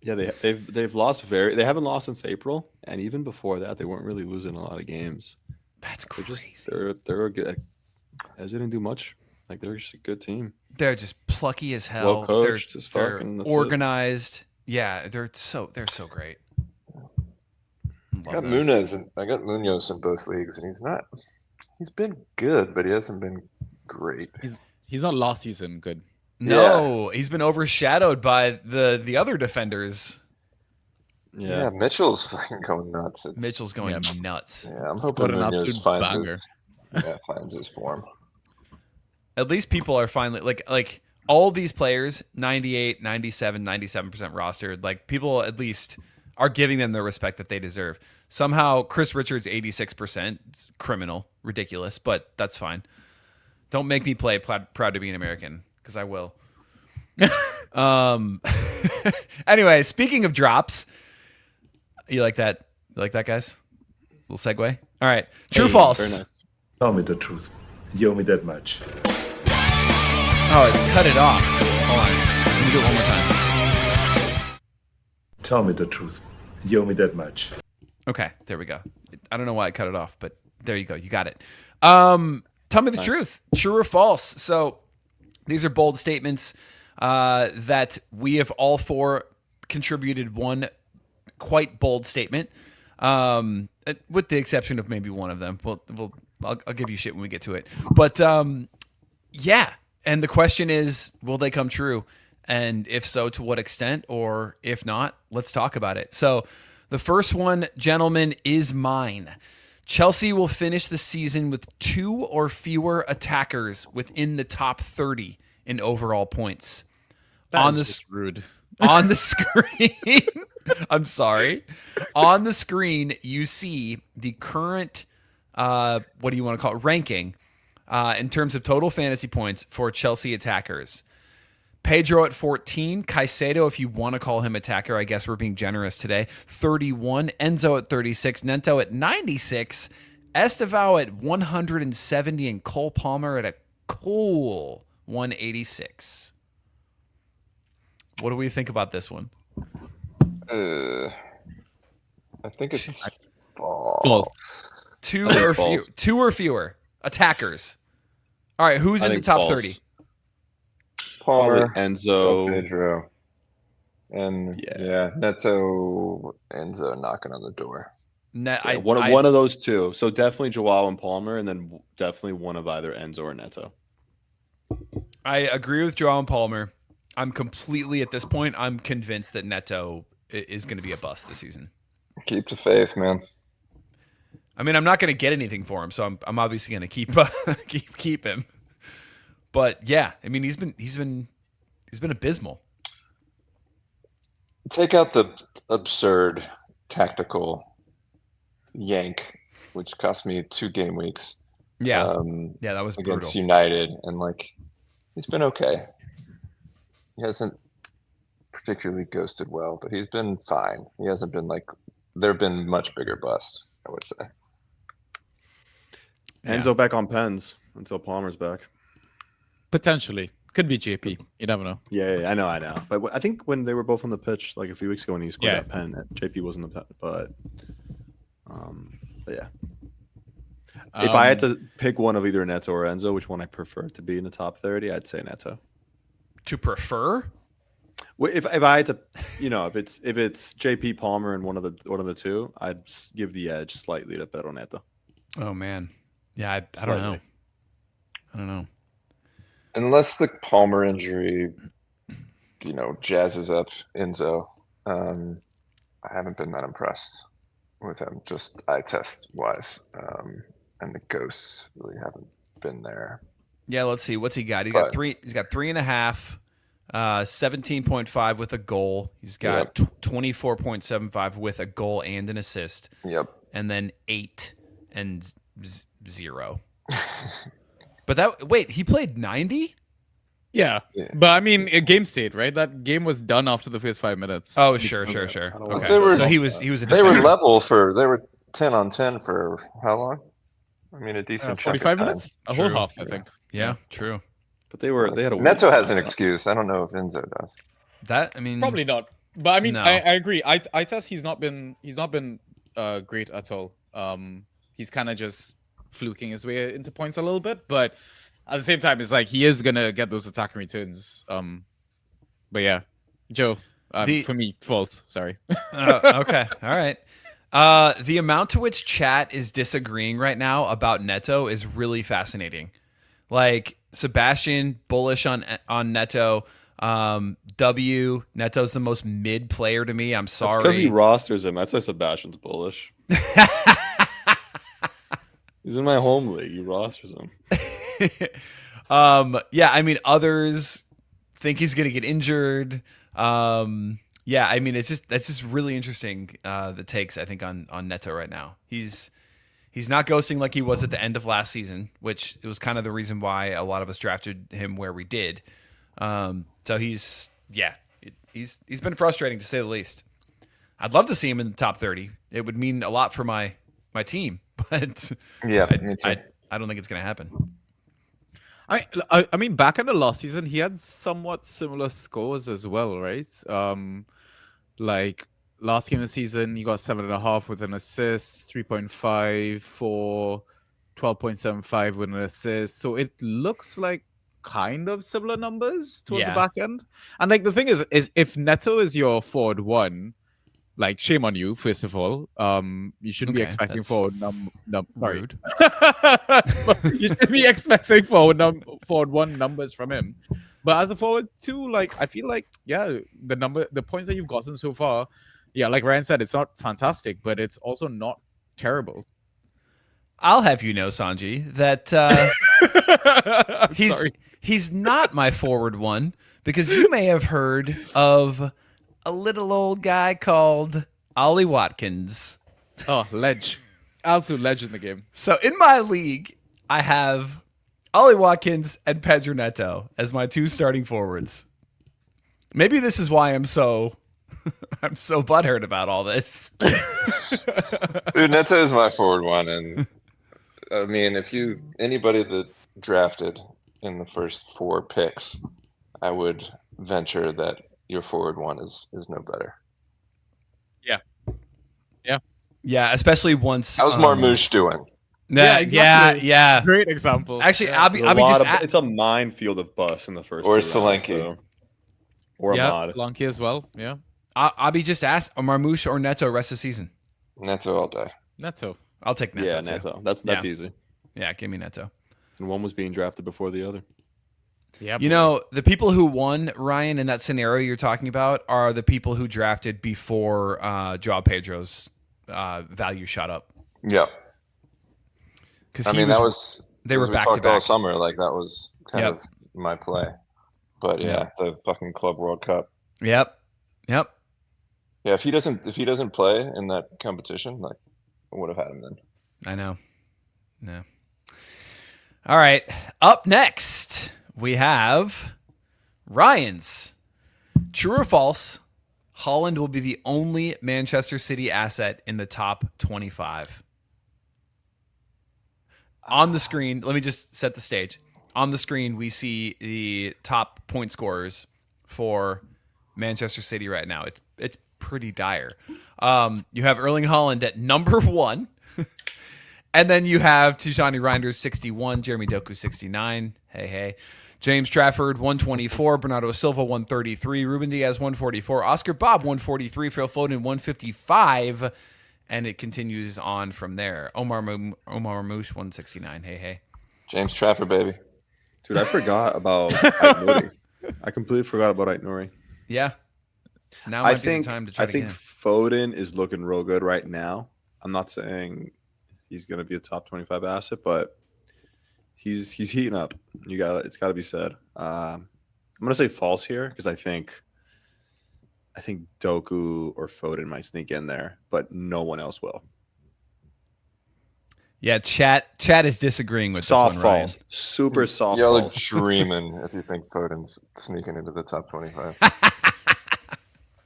Yeah, they've lost they haven't lost since April, and even before that, they weren't really losing a lot of games. That's They're crazy. they're a good. As they didn't do much. Like, they're just a good team. They're just plucky as hell. Well coached as fuck, They're and that's it. organized. Yeah, they're so great. I got Munoz in both leagues, and he's been good, but he hasn't been great. He's not last season good. No, he's been overshadowed by the other defenders. Yeah, Mitchell's fucking going nuts. Mitchell's going nuts. Yeah, I'm Scored hoping an Munoz absolute finds banger. finds his form. At least people are finally like all these players, 98, 97, 97% rostered. Like, people at least are giving them the respect that they deserve. Somehow Chris Richards 86%, it's criminal, ridiculous, but that's fine. Don't make me play Proud to be an American, because I will. Anyway, speaking of drops, you like that? You like that, guys? Little segue. All right, true, false. Very nice. Tell me the truth. You owe me that much. Oh, it cut it off. Hold on. Let me do it one more time. Tell me the truth. You owe me that much. Okay, there we go. I don't know why I cut it off, but there you go. You got it. Tell me the truth. True or false? So these are bold statements that we have all four contributed one quite bold statement, with the exception of maybe one of them. I'll give you shit when we get to it. But yeah, and the question is, will they come true? And if so, to what extent? Or if not, let's talk about it. So the first one, gentlemen, is mine. Chelsea will finish the season with 2 or fewer attackers within the top 30 in overall points. That's rude. On the screen, I'm sorry. On the screen, you see the current, what do you want to call it, ranking in terms of total fantasy points for Chelsea attackers. Pedro at 14, Caicedo, if you want to call him attacker, I guess we're being generous today, 31, Enzo at 36, Nento at 96, Estevao at 170, and Cole Palmer at a cool 186. What do we think about this one? I think it's False. Two I think or false. two or fewer attackers. All right, who's I in the think top false. 30? Probably Palmer, Enzo. Pedro, and Yeah. Neto, Enzo knocking on the door. Yeah, one of those two. So definitely Joao and Palmer, and then definitely one of either Enzo or Neto. I agree with Joao and Palmer. I'm completely, at this point, I'm convinced that Neto is going to be a bust this season. Keep the faith, man. I mean, I'm not going to get anything for him, so I'm obviously going to keep him. But yeah, I mean, he's been abysmal. Take out the absurd tactical yank, which cost me 2 game weeks. Yeah, yeah, that was against brutal. United, and he's been okay. He hasn't particularly ghosted well, but he's been fine. He hasn't been there have been much bigger busts, I would say. Yeah. Enzo back on pens until Palmer's back. Potentially. Could be JP. You never know. Yeah, I know. But I think when they were both on the pitch like a few weeks ago when he scored Yeah. that pen, JP wasn't the but yeah. If I had to pick one of either Neto or Enzo, which one I prefer to be in the top 30, I'd say Neto. To prefer? Well, if I had to, if it's JP Palmer and one of the two, I'd give the edge slightly to Pedro Neto. Oh man, yeah, I don't know. I don't know. Unless the Palmer injury, jazzes up Enzo, I haven't been that impressed with him, just eye test wise. And the ghosts really haven't been there. Yeah, let's see. What's he got? He's got 3.5, 17.5 with a goal. He's got 24.75 with a goal and an assist. Yep. And then 8 and 0. But he played 90? Yeah. But I mean, a game stayed, right? That game was done after the first 5 minutes. Oh, sure. Okay. So he was a They were defender. level they were 10 on 10 for how long? I mean, a decent chunk of 45 time. minutes? A whole True. half, I think. Yeah, true. But they had a Neto has an excuse. I don't know if Enzo does. That, I mean, Probably not. But I mean, No. I agree. I test he's not been great at all. He's kind of just fluking his way into points a little bit, but at the same time, it's like he is gonna get those attacking returns. But yeah, Joe, for me, false. Sorry. Okay. All right. The amount to which chat is disagreeing right now about Neto is really fascinating. Like Sebastian bullish on Neto. Neto's the most mid player to me. I'm sorry. because he rosters him. That's why Sebastian's bullish. He's in my home league. He rosters him. Yeah, I mean, others think he's gonna get injured. Yeah, I mean, that's just really interesting. The takes, I think, on Neto right now. He's not ghosting like he was at the end of last season, which it was kind of the reason why a lot of us drafted him where we did. So he's been frustrating to say the least. I'd love to see him in the top 30. It would mean a lot for my team, but Yeah, me too. I don't think it's gonna happen. I mean, back in the last season, he had somewhat similar scores as well, right? Like last game of the season, he got 7.5 with an assist, 3.5 for 12.75 with an assist. So it looks like kind of similar numbers towards the back end. And like the thing is if Neto is your forward one, like shame on you, first of all. You shouldn't be expecting forward Rude. You should be expecting forward one numbers from him. But as a forward two, like I feel like the points that you've gotten so far, like Ryan said, it's not fantastic, but it's also not terrible. I'll have you know, Sanjy, that he's not my forward one, because you may have heard of a little old guy called Ollie Watkins. Oh, ledge. Absolute ledge in the game. So in my league, I have Ollie Watkins and Pedro Neto as my 2 starting forwards. Maybe this is why I'm so butthurt about all this. Dude, Neto is my forward one, and I mean, anybody that drafted in the first 4 picks, I would venture that your forward one is no better. Yeah, especially once. How's Marmouche doing? Yeah. Great example. Actually, yeah. Abby just. It's a minefield of busts in the first Or 2 rounds, Solanke. so. Or Yep. Ahmad. Solanke as well. Yeah. Abby just asked Marmouche or Neto rest of the season. Neto all day. Neto. I'll take Neto. Yeah, too. Neto. That's Yeah. easy. Yeah, give me Neto. And one was being drafted before the other. Yeah. You know, the people who won, Ryan, in that scenario you're talking about are the people who drafted before Joao Pedro's value shot up. Yeah. Because I mean, they were we back to talked all back. summer. Like that was kind Yep. of my play. But yeah, the fucking Club World Cup. Yep. Yeah, if he doesn't play in that competition, like I would have had him then. I know. No. All right. Up next, we have Ryan's. True or false? Haaland will be the only Manchester City asset in the top 25. On the screen, let me just set the stage. On the screen, we see the top point scorers for Manchester City right now. It's pretty dire. You have Erling Haaland at number 1. And then you have Tijani Reinders 61, Jeremy Doku 69. Hey. James Trafford 124, Bernardo Silva 133, Ruben Diaz 144, Oscar Bob 143, Phil Foden 155, and it continues on from there. Omar Marmouche 169. Hey. James Trafford, baby. Dude, I forgot about Aït-Nouri. I completely forgot about Aït-Nouri. Yeah. Now might be the time to try I think again. Foden is looking real good right now. I'm not saying he's going to be a top 25 asset, but he's heating up. It's got to be said. I'm going to say false here because I think Doku or Foden might sneak in there, but no one else will. Yeah, chat is disagreeing with Soft this one, Ryan. false. Super soft Y'all are false. dreaming if you think Foden's sneaking into the top 25.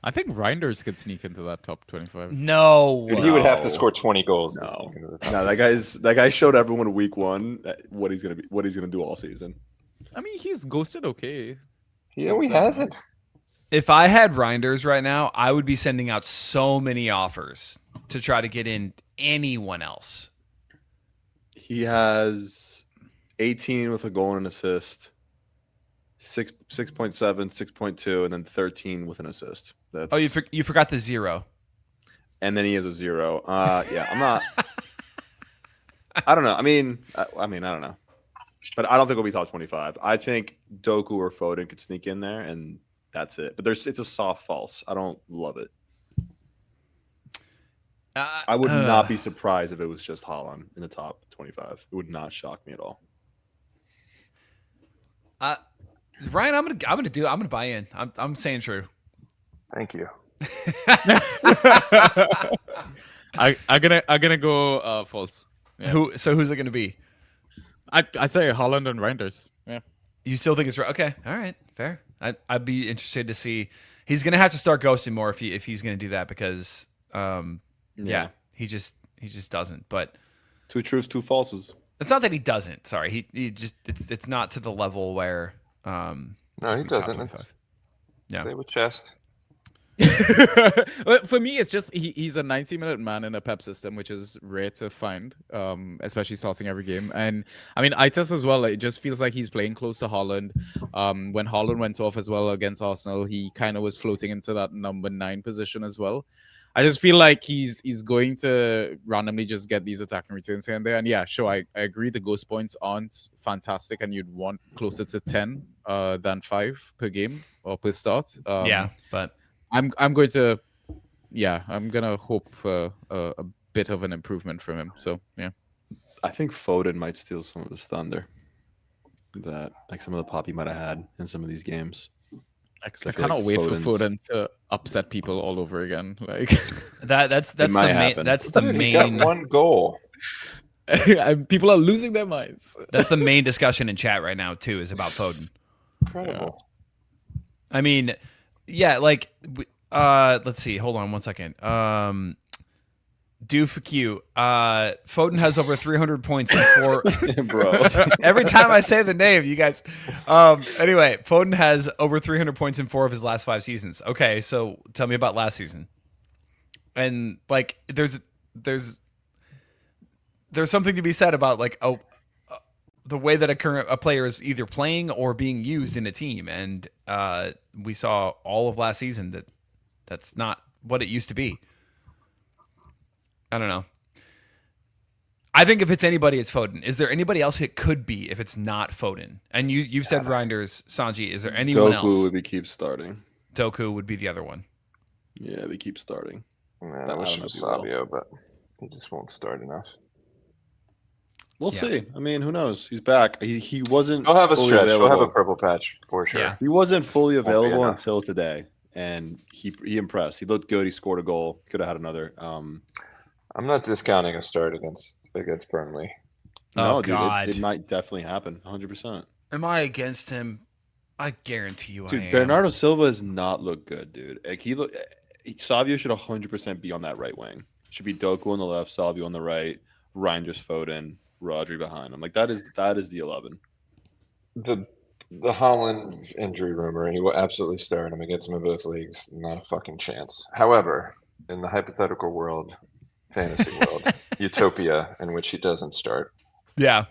I think Reinders could sneak into that top 25. No. Dude, he would have to No. score 20 goals to No. sneak into the top. No, that guy showed everyone week 1 what he's gonna do all season. I mean, he's ghosted okay. Yeah, he hasn't. If I had Reinders right now, I would be sending out so many offers to try to get in anyone else. He has 18 with a goal and an assist, 6.7, 6.2, and then 13 with an assist. That's Oh, you forgot the 0. and then he has a 0. Yeah, I'm not. I don't know. I mean, I don't know, but I don't think it'll be top 25. I think Doku or Foden could sneak in there, and that's it. But it's a soft false. I don't love it. I would not be surprised if it was just Haaland in the top 25. It would not shock me at all. Ryan, I'm gonna buy in. I'm saying true. Thank you. I'm gonna go false. Yeah. Who's it gonna be? I say Haaland and Reinders. Yeah. You still think it's right? Okay, all right, fair. I'd be interested to see. He's gonna have to start ghosting more if he's gonna do that because yeah, he just doesn't. But 2 truths, 2 falses. it's not that he doesn't. Sorry, he just it's not to the level where No, he it's top doesn't. 25. Yeah. Play with chest. For me, it's just he's a 90-minute man in a Pep system, which is rare to find, especially starting every game. And I mean, Itas as well. It just feels like he's playing close to Haaland. When Haaland went off as well against Arsenal, he kind of was floating into that number 9 position as well. I just feel like he's going to randomly just get these attacking returns here and there. And yeah, sure, I agree the ghost points aren't fantastic, and you'd want closer to 10 than 5 per game or per start. Yeah, but I'm gonna hope for a bit of an improvement from him. So yeah, I think Foden might steal some of his thunder. That like some of the pop he might have had in some of these games. I feel cannot like wait Foden's- for Foden to upset people all over again. Like that's the might main happen. that's the Dude, he got main 1 goal. people are losing their minds. that's the main discussion in chat right now too is about Foden. Incredible. I mean, yeah, like let's see. Hold on one second. Do for Q. Foden has over 300 points in 4. Bro. Every time I say the name, you guys. Anyway, Foden has over 300 points in 4 of his last 5 seasons. Okay, so tell me about last season. And like, there's something to be said about like the way that a player is either playing or being used in a team, and we saw all of last season that's not what it used to be. I don't know. I think if it's anybody, it's Foden. Is there anybody else it could be if it's not Foden? And you've said Reinders, Sanjy. Is there anyone else? Doku would keep starting. Doku would be the other one. Yeah, they keep starting. Man, I wish it was Savio, but he just won't start enough. We'll see. I mean, who knows? He's back. He wasn't. He'll have a fully stretch. available. He'll have a purple patch for sure. Yeah. He wasn't fully available enough. until today, and he impressed. He looked good. He scored a goal. Could have had another. I'm not discounting a start against Burnley. No, Oh, dude, God. it might definitely happen. 100%. Am I against him? I guarantee you Dude, I am. Bernardo Silva has not looked good, dude. Like Savio should 100% be on that right wing. Should be Doku on the left, Savio on the right, Reinders, Foden, Rodri behind him. Like that is the 11. The Holland injury rumor, he will absolutely start him against him in both leagues. Not a fucking chance. However, in the hypothetical world, fantasy world, utopia in which he doesn't start, Yeah.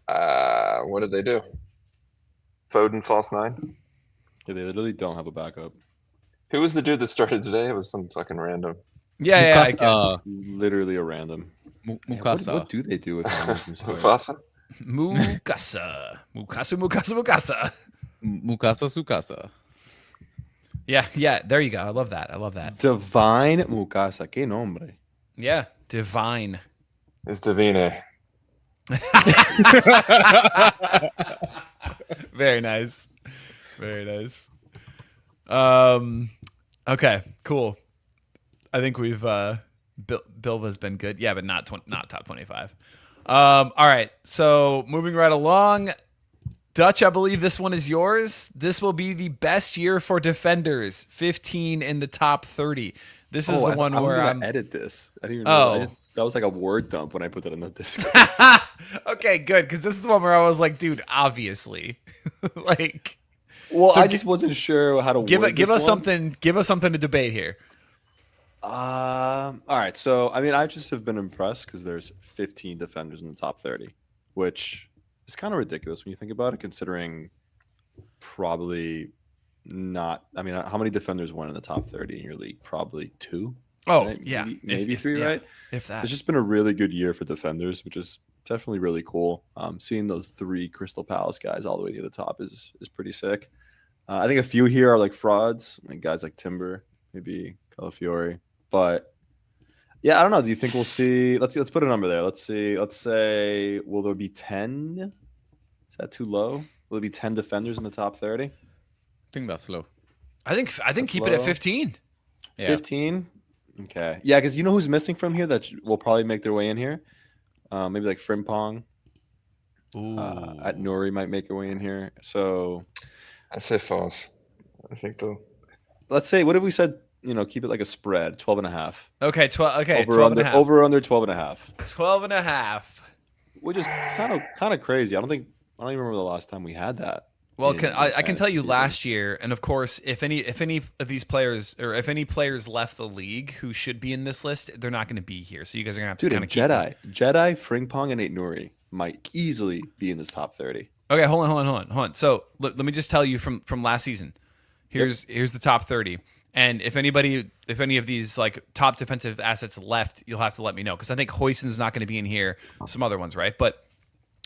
what did they do? Foden false 9? Yeah, they literally don't have a backup. Who was the dude that started today? It was some fucking random. Yeah. I get it. Mukasa. Literally a random. Man, Mukasa. what do they do with Reinders and start? Mufasa? Mukasa. Mukasa Sukasa. Yeah. There you go. I love that. Divine Mukasa. Que nombre. Yeah. Divine. It's Davine. Very nice. Okay, cool. I think we've Bilva's been good. Yeah, but not top 25. All right. So moving right along, Dutch, I believe this one is yours. This will be the best year for defenders. 15 in the top 30. This is the one I was where gonna I'm edit this. I didn't even Oh. realize. That was like a word dump when I put that in the Discord. Okay, good, because this is the one where I was like, dude, obviously. Like, Well, So I just wasn't sure how to give word us this one. something. Give us something to debate here. All right. So, I mean, I just have been impressed because there's 15 defenders in the top 30, which is kind of ridiculous when you think about it, considering probably not. I mean, how many defenders went in the top 30 in your league? Probably 2. Oh, right? yeah. Maybe 3, yeah, right? If that. It's just been a really good year for defenders, which is definitely really cool. Seeing those 3 Crystal Palace guys all the way to the top is pretty sick. I think a few here are like frauds, like guys like Timber, maybe Calafiori. But yeah, I don't know. Do you think we'll see? Let's put a number there. Let's see. Let's say, will there be 10? Is that too low? Will there be 10 defenders in the top 30? I think that's low. I think keep it at low. 15. Yeah. 15? Okay. Yeah, because you know who's missing from here that will probably make their way in here? Maybe like Frimpong at Nori might make their way in here. So I say false. I think they'll. let's say, what if we said, keep it like a spread, 12.5. Okay, 12. Okay, Over 12 under, and a half. over under 12.5. 12 and a half. Which is kind of crazy. I don't even remember the last time we had that. Well, in I can tell you fantasy last year, and of course, if any of these players or if any players left the league who should be in this list, they're not going to be here. So you guys are going to have to Dude, kind and of keep Jedi, Frimpong, and 8 Nuri might easily be in this top 30. Okay, hold on. So let me just tell you from last season. Here's the top 30, and if any of these like top defensive assets left, you'll have to let me know because I think Hoysen's not going to be in here. Some other ones, right? But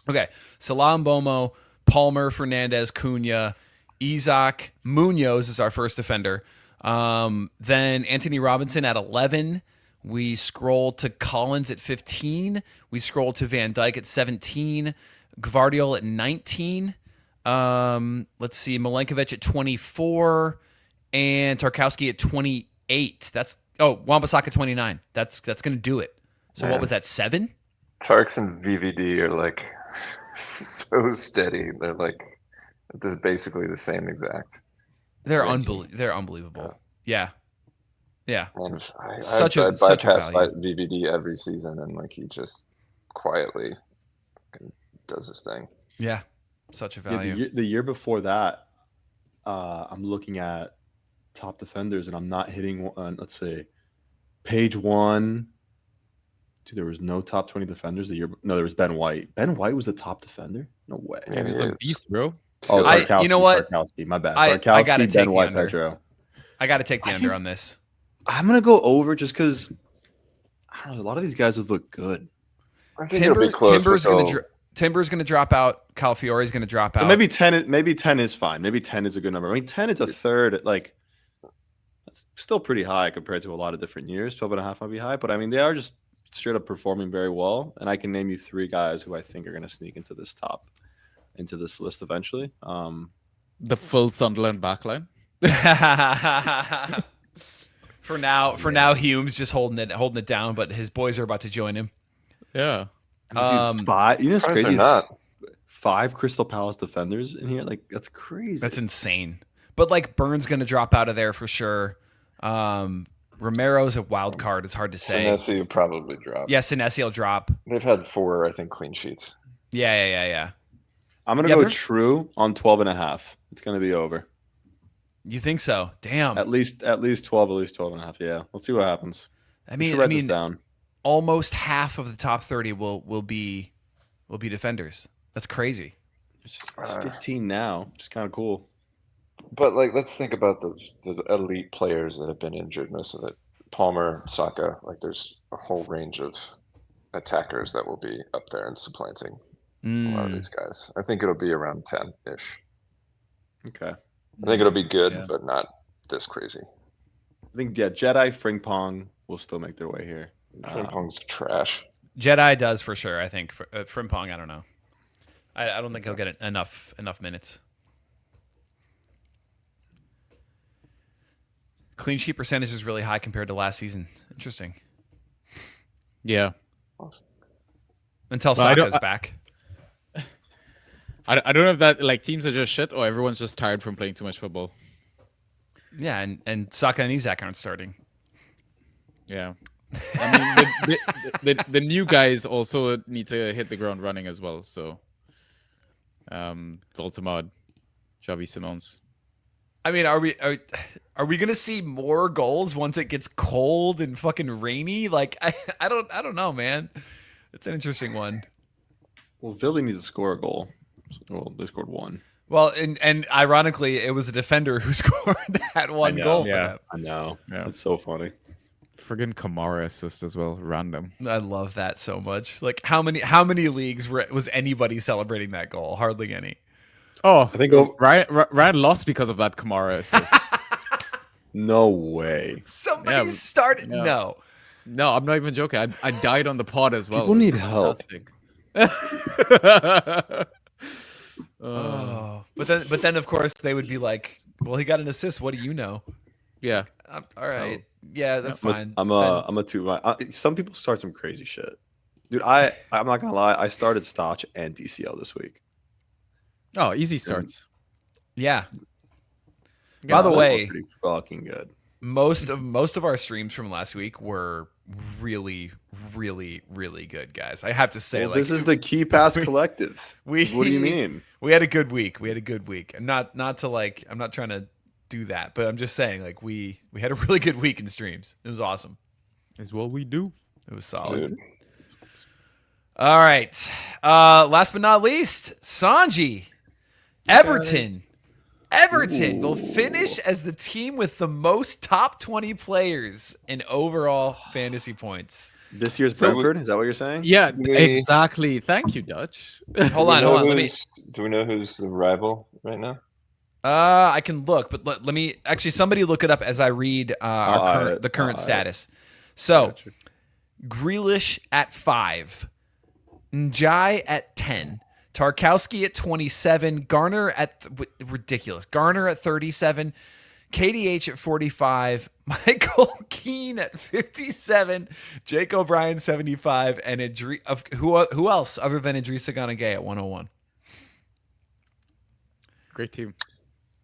okay, Salah Mbomo, Palmer, Fernandez, Cunha, Isaac, Munoz is our first defender. Then Anthony Robinson at 11. We scroll to Collins at 15. We scroll to Van Dijk at 17. Gvardiol at 19. Let's see, Milenkovic at 24. And Tarkowski at 28. Wan-Bissaka 29. That's going to do it. So Man. what was that, 7? Tarks and VVD are like so steady. They're like basically the same exact. They're Ranking. unbelievable. Yeah. Yeah. And Such a bypass value. VVD every season, and like he just quietly does his thing. Yeah. Such a Yeah, value. the year before that, I'm looking at top defenders, and I'm not hitting one. Let's see, page 1. Dude, there was no top 20 defenders the year. No, there was Ben White. Ben White was the top defender? No way. Yeah, He's a beast, bro. Oh, Tarkowski. you know what? Tarkowski, my bad. I Tarkowski, gotta take Ben the White, under. Pedro. I got to take the I under think- on this. I'm gonna go over just because I don't know. A lot of these guys have looked good. I think it'll be close. Timber's gonna drop out. Calafiore's gonna drop out. So maybe 10. Maybe 10 is fine. Maybe 10 is a good number. I mean, 10 is a third. Like that's still pretty high compared to a lot of different years. 12.5 might be high, but I mean they are just straight up performing very well. And I can name you 3 guys who I think are gonna sneak into this list eventually. The full Sunderland backline. For now, Hume's just holding it down, but his boys are about to join him. Yeah. I mean, dude, 5. You know, it's Surprised crazy. they're not. 5 Crystal Palace defenders in here. Like that's crazy. That's insane. But like Burns gonna drop out of there for sure. Romero's a wild card. It's hard to say. Senesi will probably drop. Yeah, Senesi will drop. They've had 4, I think, clean sheets. Yeah. I'm gonna Yeah, go there's- true on 12.5. It's gonna be over. You think so? Damn. At least 12, at least 12.5. Yeah. Let's see what happens. I We mean, should write this down. almost half of the top 30 will be defenders. That's crazy. It's 15 now, which is kind of cool. But like, let's think about the elite players that have been injured. Most of it, Palmer, Saka. Like, there's a whole range of attackers that will be up there and supplanting a lot of these guys. I think it'll be around 10-ish. Okay. I think it'll be good, Yeah. but not this crazy. I think Jedi, Frimpong will still make their way here. Pingpong's trash. Jedi does for sure. I think Frimpong. I don't know. I don't think he'll get enough minutes. Clean sheet percentage is really high compared to last season. Interesting. Yeah. Until Well, I don't- Saka's back. I don't know if that like teams are just shit or everyone's just tired from playing too much football. Yeah, and Saka and Isak aren't starting. Yeah. I mean, the new guys also need to hit the ground running as well. So, Voltamad, Xavi Simons. I mean, are we gonna see more goals once it gets cold and fucking rainy? Like, I don't know, man. It's an interesting one. Well, Villa needs to score a goal. Well, they scored 1. Well, and ironically, it was a defender who scored that one goal. For yeah. them. I know. Yeah. That's so funny. Friggin' Kamara assist as well. Random. I love that so much. Like, how many leagues was anybody celebrating that goal? Hardly any. Oh, I think Ryan lost because of that Kamara assist. No way. Somebody Yeah, started. yeah. No. No, I'm not even joking. I died on the pod as well. People It need was help. fantastic. Oh, but then of course they would be like, "Well, he got an assist. What do you know?" Yeah. All right. Yeah, that's fine. I'm a 2. Some people start some crazy shit. Dude, I'm not gonna lie. I started Stotch and DCL this week. Oh, easy starts. Yeah. By the That's way, pretty fucking good. most of our streams from last week were really, really, really good, guys. I have to say, Well, like, this is the Key Pass Collective. we. What do you mean? We had a good week. And not to like. I'm not trying to do that, but I'm just saying, like, we had a really good week in streams. It was awesome. Is what we do. It was solid. Dude. All right. Last but not least, Sanjy. Everton will finish as the team with the most top 20 players in overall fantasy points. This year's So Brentford? Is that what you're saying? Yeah, We- exactly. Thank you, Dutch. Hold on. Do we know who's the rival right now? I can look, but let me actually somebody look it up as I read the current status. So, Gotcha. Grealish at 5, Njai at 10, Tarkowski at 27, Garner at ridiculous. Garner at 37, KDH at 45, Michael Keane at 57, Jake O'Brien 75, and who else other than Idrissa Gana Gueye at 101? Great team.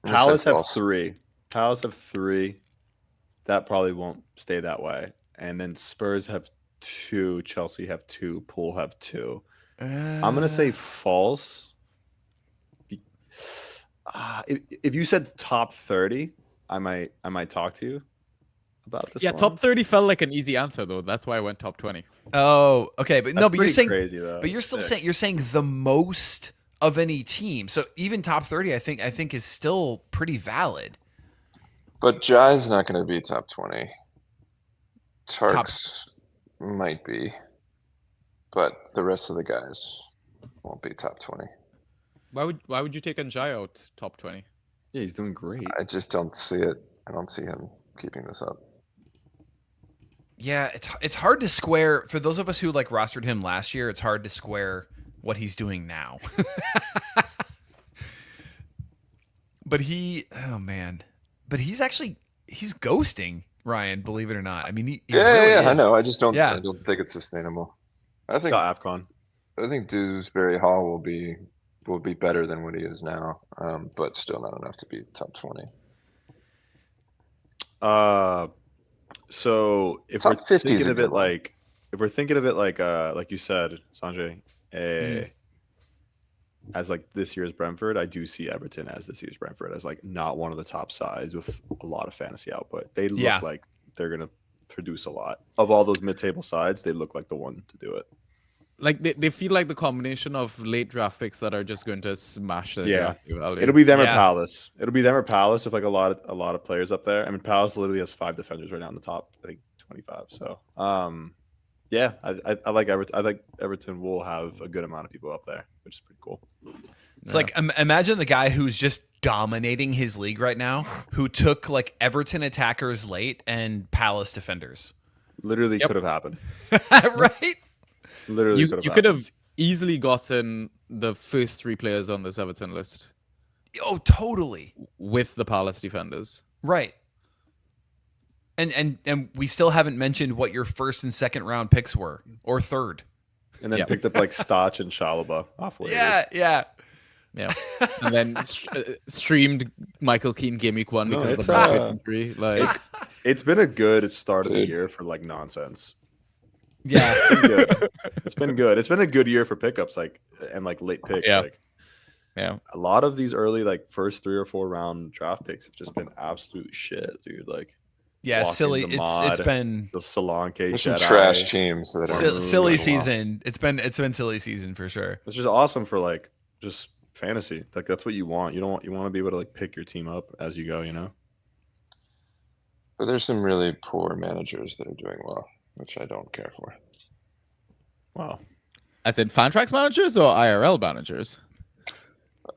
Palace have False. 3. Palace have 3. that probably won't stay that way. And then Spurs have 2, Chelsea have 2, Pool have 2. I'm gonna say false. If you said top 30, I might talk to you about this. Yeah, one. top 30 felt like an easy answer though. That's why I went top 20. Oh, okay, but no, That's but you're pretty saying, crazy, though. but you're still Sick. saying the most of any team. So even top 30, I think is still pretty valid. But Jai's not going to be top 20. Tarks might be, but the rest of the guys won't be top 20. Why would you take Njai out top 20? Yeah, he's doing great. I just don't see it. I don't see him keeping this up. Yeah, it's hard to square for those of us who like rostered him last year. It's hard to square what he's doing now. But oh man, but he's ghosting Ryan. Believe it or not, I mean, he really Yeah, is. I know. I just don't. Yeah. I don't think it's sustainable. I think Got AFCON. Dewsbury Hall will be better than what he is now, but still not enough to be top 20. So if Top we're 50 is thinking a of good it one. like you said, Sanjay, as like this year's Brentford, I do see Everton as this year's Brentford as like not one of the top sides with a lot of fantasy output. They look like they're gonna produce a lot. Of all those mid-table sides, they look like the one to do it. Like they feel like the combination of late draft picks that are just going to smash the draft value. It'll be them or Yeah. Palace. It'll be them or Palace with like a lot of players up there. I mean, Palace literally has 5 defenders right now in the top, I think 25. So, yeah, I like Everton. I think Everton will have a good amount of people up there, which is pretty cool. It's like imagine the guy who's just dominating his league right now, who took like Everton attackers late and Palace defenders. Literally could have happened. Right? Literally You could have easily gotten the first 3 players on this Everton list Oh, totally. with the Palace defenders. Right. And we still haven't mentioned what your first and second round picks were, or third. And then picked up like Stotch and Chalobah off waivers. Yeah. Yeah, and then streamed Michael Keane Gameweek 1 because of it's, the back injury. Like, It's been a good start of the year for like nonsense. Yeah. It's been good. It's been a good year for pickups, like and like late picks. Yeah. Like yeah, a lot of these early like first 3 or 4 round draft picks have just been absolute shit, dude. Like Yeah, Walking silly. the It's mod. been the Solanke There's some Jedi. trash teams that are silly really season. It's been silly season for sure. It's just awesome for like just fantasy. Like that's what you want. You want to be able to like pick your team up as you go, you know? But there's some really poor managers that are doing well, which I don't care for. Wow. as in Fantrax managers or IRL managers?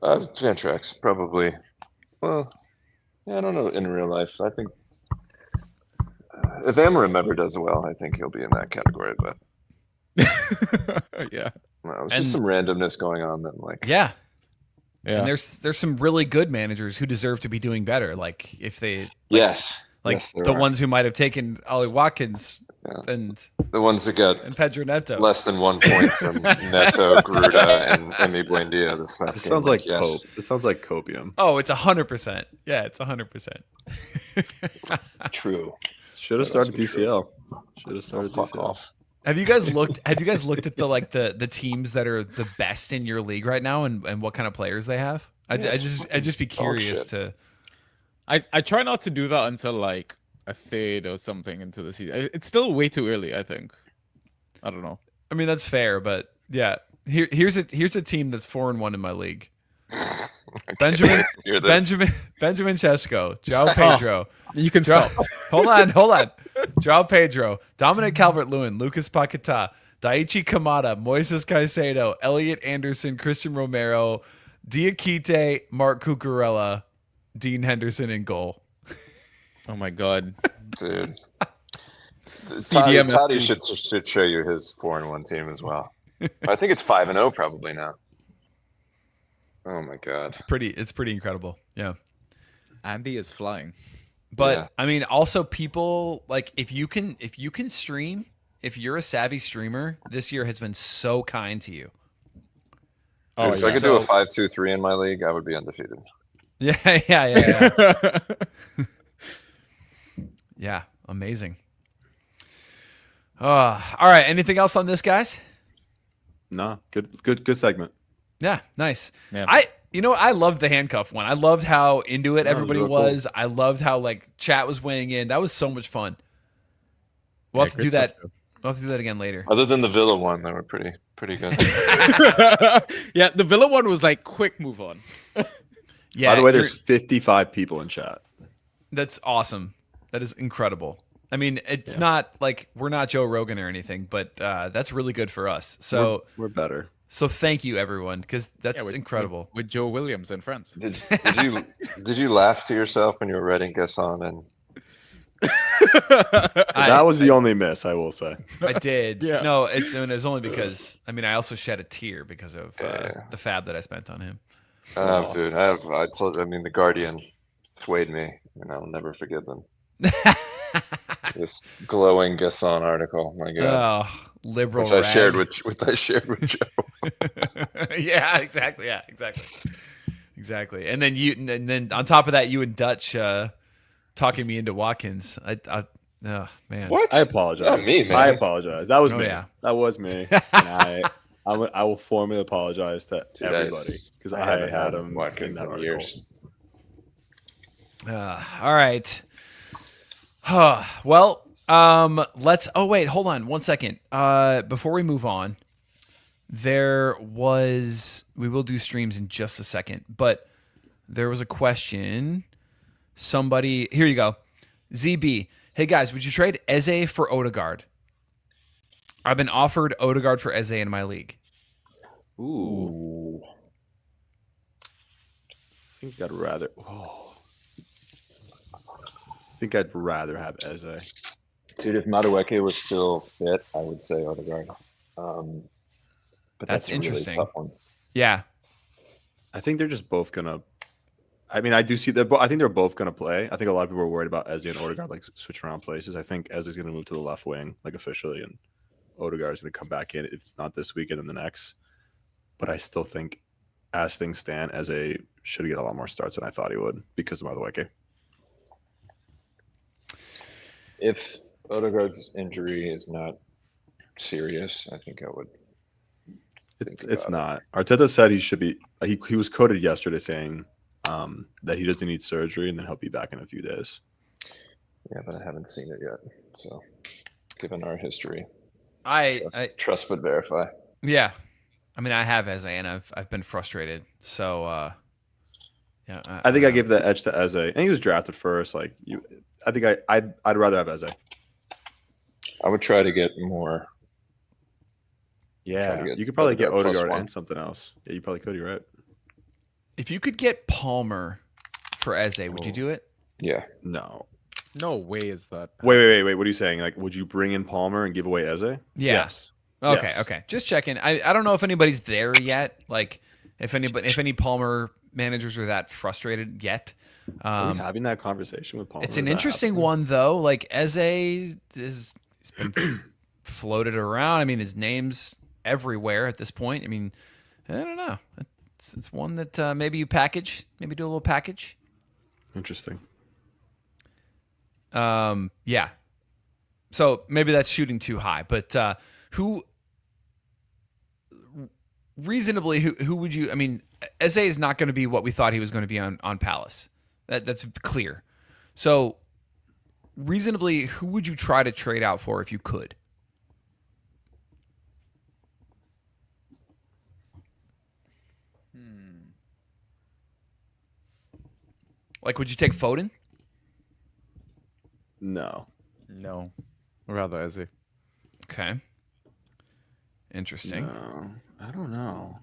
Fantrax, probably. Well, yeah, I don't know in real life. I think if Amarim ever does well, I think he'll be in that category. But Yeah, it's And- just some randomness going on that, like, Yeah. yeah. And there's some really good managers who deserve to be doing better. Like if they yes, like yes, there the are. ones who might have taken Ollie Watkins Yeah. and the ones that got Pedro Neto. less than 1 point from Neto, Gruda, and Emi Buendia this past This game. sounds like yes. cope. This sounds like copium. Oh, it's 100%. Yeah, it's 100%. True. Should have That started must be true. DCL. Should have started Fuck DCL. off. Have you guys looked at the teams that are the best in your league right now and what kind of players they have? I'd just be curious shit. to. I try not to do that until like a third or something into the season. It's still way too early, I think. I don't know. I mean, that's fair, but yeah. Here's a team that's 4-1 in my league. Benjamin Hear this. Benjamin Chesko, João Pedro. You can Joao- stop. hold on. João Pedro, Dominic Calvert-Lewin, Lucas Paquetá, Daichi Kamada, Moises Caicedo, Elliot Anderson, Christian Romero, Diakite, Mark Cucurella, Dean Henderson in goal. Oh my god. Dude. CDM Toddy should show you his 4-1 team as well. I think it's 5-0 probably now. Oh my god. It's pretty incredible. Yeah. Andy is flying. But Yeah. I mean, also people like if you can stream, if you're a savvy streamer, this year has been so kind to you. Dude, if I could So- do a 5-2-3 in my league, I would be undefeated. Yeah. Yeah, amazing. All right. Anything else on this, guys? No, good segment. Yeah, nice. Yeah. I loved the handcuff one. I loved how into it That was everybody real was. cool. I loved how like chat was weighing in. That was so much fun. We'll have to great do that. stuff, Joe. We'll have to do that again later. Other than the Villa one, they were pretty good. Yeah, the Villa one was like quick move on. Yeah. By the way, you're- there's 55 people in chat. that's awesome. That is incredible. I mean, it's not like we're not Joe Rogan or anything, but that's really good for us. So We're better. so thank you everyone because that's with- incredible. With Joe Williams and friends. Did you laugh to yourself when you were writing Gasson and That was the only miss, I will say. I did. Yeah. No, it's only because I also shed a tear because of Yeah. the fab that I spent on him. Oh, dude, the Guardian swayed me, and I'll never forgive them. This glowing Gasson article, my God, Oh, liberal. which I shared rag. with Joe. Yeah, exactly. Yeah, exactly. And then on top of that, you and Dutch talking me into Watkins. Oh man. What? I apologize. Not me, man. I apologize. That was Oh, me. yeah. That was me. And I will formally apologize to Dude, everybody because I haven't had him in Watkins that in article. years. All right. Well, let's. Oh wait, hold on 1 second. Before we move on, we will do streams in just a second, but there was a question. Somebody, here you go. ZB. Hey guys, would you trade Eze for Odegaard? I've been offered Odegaard for Eze in my league. Ooh. I think I'd rather. Oh. I think I'd rather have Eze. Dude, if Madueke was still fit, I would say Odegaard. But That's a really interesting. tough one. Yeah. I think they're just both gonna. I mean, I do see that. I think they're both gonna play. I think a lot of people are worried about Eze and Odegaard like switch around places. I think Eze's gonna move to the left wing like officially, and Odegaard's gonna come back in. If not this weekend, then the next. But I still think, as things stand, Eze should get a lot more starts than I thought he would because of Madueke. If Odegaard's injury is not serious, I think I would. It's not. Arteta said he should be. He was quoted yesterday saying that he doesn't need surgery and then he'll be back in a few days. Yeah, but I haven't seen it yet. So, given our history, I trust but verify. yeah. I mean, I have Eze, and I've been frustrated. So, yeah. I think I gave the edge to Eze, and he was drafted first. Like you, I think I'd rather have Eze. I would try to get more. Yeah, get you could probably get Odegaard plus Odegaard one. and something else. Yeah, you probably could. You're right. If you could get Palmer for Eze, would you do it? Yeah. No. No way is that. Wait. What are you saying? Like, would you bring in Palmer and give away Eze? Yeah. Yes. Okay, Yes. okay. Just checking. I don't know if anybody's there yet. Like, if any Palmer managers are that frustrated yet. Are we having that conversation with Palmer? It's an Is that interesting happening? one though. Like he's been floated around. I mean, his name's everywhere at this point. I mean, I don't know. It's one that maybe you package, maybe do a little package. Interesting. Yeah. So maybe that's shooting too high, but who would you? I mean, Eze is not going to be what we thought he was going to be on Palace. That's clear. So reasonably, who would you try to trade out for if you could? Like, would you take Foden? No. No. Rather Eze. Okay. Interesting. No. I don't know.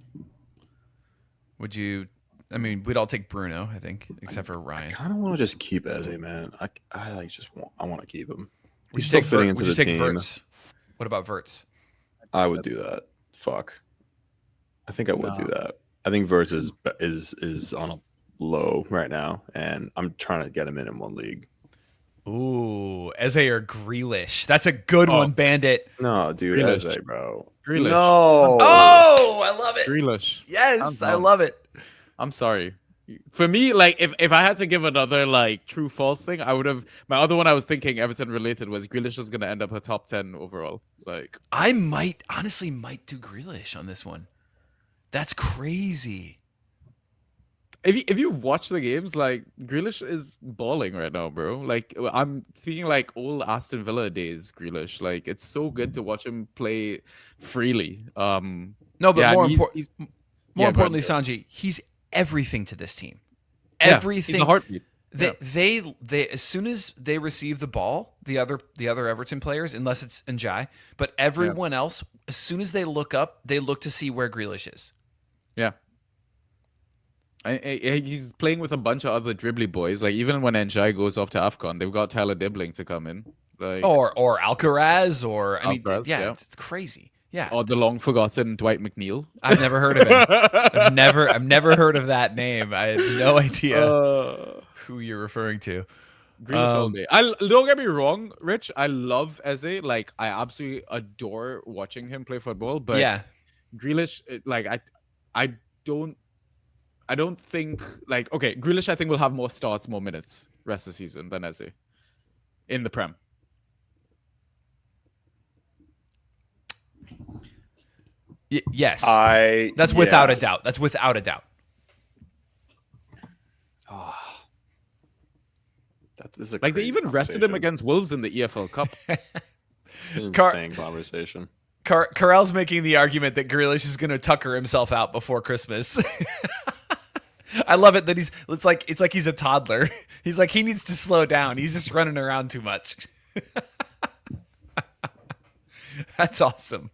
Would you? I mean, we'd all take Bruno, I think, except for Ryan. I kind of want to just keep Eze, man. I want to keep him. Would He's you still take fitting Would into you the take team. Wirtz? What about Wirtz? I would do that. Fuck. I think I would do that. I think Verts is on a low right now, and I'm trying to get him in one league. Ooh, Eze or Grealish. That's a good one, Bandit. No, dude, Grealish. Eze, bro. Grealish. No. Oh, I love it. Grealish. Yes, I'm I down. love it. I'm sorry. For me, like if I had to give another like true false thing, I would have my other one I was thinking Everton related was Grealish is gonna end up a top 10 overall. Like I might honestly do Grealish on this one. That's crazy. if you watch the games, like Grealish is balling right now, bro. Like I'm speaking like old Aston Villa days, Grealish. Like it's so good to watch him play freely. No, but yeah, more and important. he's More yeah, go importantly, ahead. Sanjy, he's everything to this team. Yeah, Everything. he's a heartbeat. They as soon as they receive the ball, the other Everton players, unless it's Njai, but everyone else, as soon as they look up, they look to see where Grealish is. Yeah. He's playing with a bunch of other dribbly boys. Like even when Njai goes off to AFCON, they've got Tyler Dibbling to come in. Like Or Alcaraz, or I mean, Alcaraz, yeah, yeah. it's crazy. Yeah, or the long forgotten Dwight McNeil. I've never heard of him. I've never heard of that name. I have no idea who you're referring to. Grealish all day. Don't get me wrong, Rich. I love Eze. Like I absolutely adore watching him play football. But Yeah, Grealish, like I don't think like okay. Grealish, I think will have more starts, more minutes rest of the season than Eze in the Prem. yes, That's that's without a doubt. That's without a doubt. That is a Like they crazy even rested him conversation. against Wolves in the EFL Cup. Insane conversation. Carell's making the argument that Grealish is going to tucker himself out before Christmas. I love it that it's like he's a toddler. He's like he needs to slow down. He's just running around too much. That's awesome.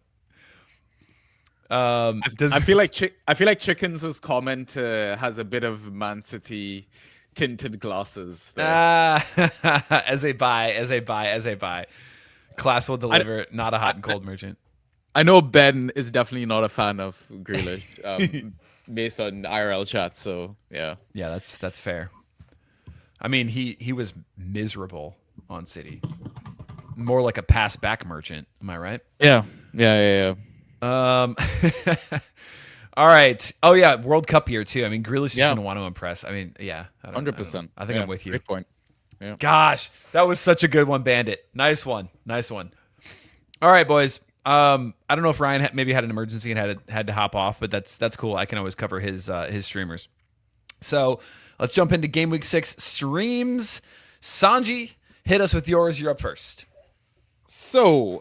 I feel like Chickens' comment has a bit of Man City tinted glasses there. As a buy. Class will deliver, not a hot and cold merchant. I know Ben is definitely not a fan of Grealish, based on IRL chat. So yeah, that's fair. I mean, he was miserable on City. More like a pass back merchant. Am I right? yeah. All right. Oh yeah, World Cup year too. I mean, Grealish is Yeah. going to want to impress. I mean, yeah, 100%. I think I'm with you. Great point. Gosh, that was such a good one, Bandit. Nice one. All right, boys. I don't know if Ryan maybe had an emergency and had to hop off, but that's cool. I can always cover his streamers. So let's jump into Game Week 6 streams. Sanjy, hit us with yours. You're up first. So,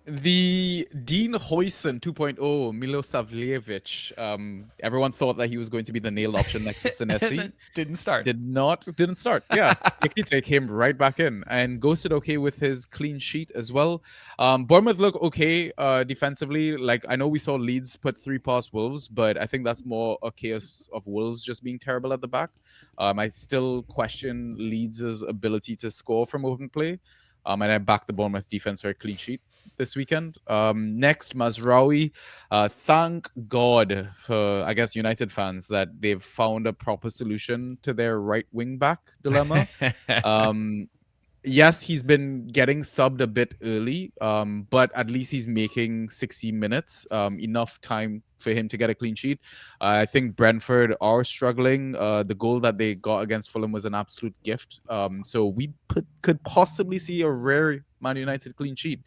the Dean Huijsen 2.0 Milosavljevic, everyone thought that he was going to be the nailed option next to Senesi. Didn't start. Didn't start. Yeah. Ikite came right back in and ghosted okay with his clean sheet as well. Bournemouth look okay defensively. Like, I know we saw Leeds put 3 past Wolves, but I think that's more a case of Wolves just being terrible at the back. I still question Leeds' ability to score from open play. And I backed the Bournemouth defense for a clean sheet this weekend. Next, Mazraoui. Thank God for, I guess, United fans that they've found a proper solution to their right wing back dilemma. Yes, he's been getting subbed a bit early, but at least he's making 60 minutes, enough time for him to get a clean sheet. I think Brentford are struggling. The goal that they got against Fulham was an absolute gift. So we could possibly see a rare Man United clean sheet.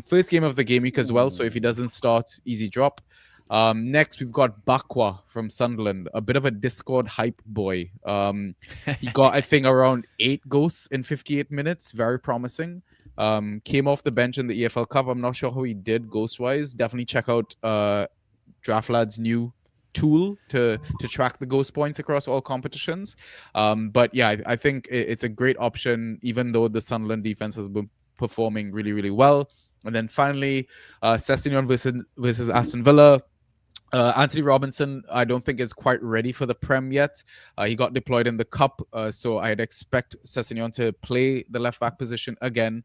First game of the game week as well, so if he doesn't start, easy drop. Next, we've got Bakwa from Sunderland, a bit of a Discord hype boy. He got, I think, around 8 ghosts in 58 minutes. Very promising. Came off the bench in the EFL Cup. I'm not sure how he did ghost-wise. Definitely check out DraftLad's new tool to track the ghost points across all competitions. But yeah, I think it's a great option, even though the Sunderland defense has been performing really, really well. And then finally, Sessegnon versus Aston Villa. Anthony Robinson, I don't think is quite ready for the Prem yet. He got deployed in the Cup, so I'd expect Sessegnon to play the left back position again.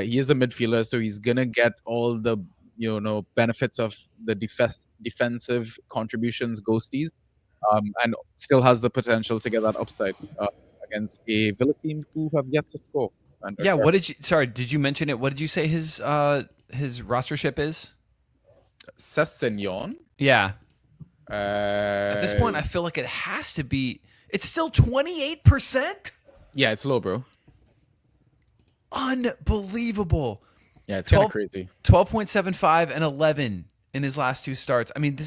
He is a midfielder, so he's gonna get all the benefits of the defensive contributions, ghosties, and still has the potential to get that upside against a Villa team who have yet to score. Yeah, did you mention it? What did you say his rostership is? Sessegnon. Yeah. At this point, I feel like it has to be. It's still 28%. Yeah, it's low, bro. Unbelievable. Yeah, it's kind of crazy. 12.75 and 11 in his last 2 starts. I mean,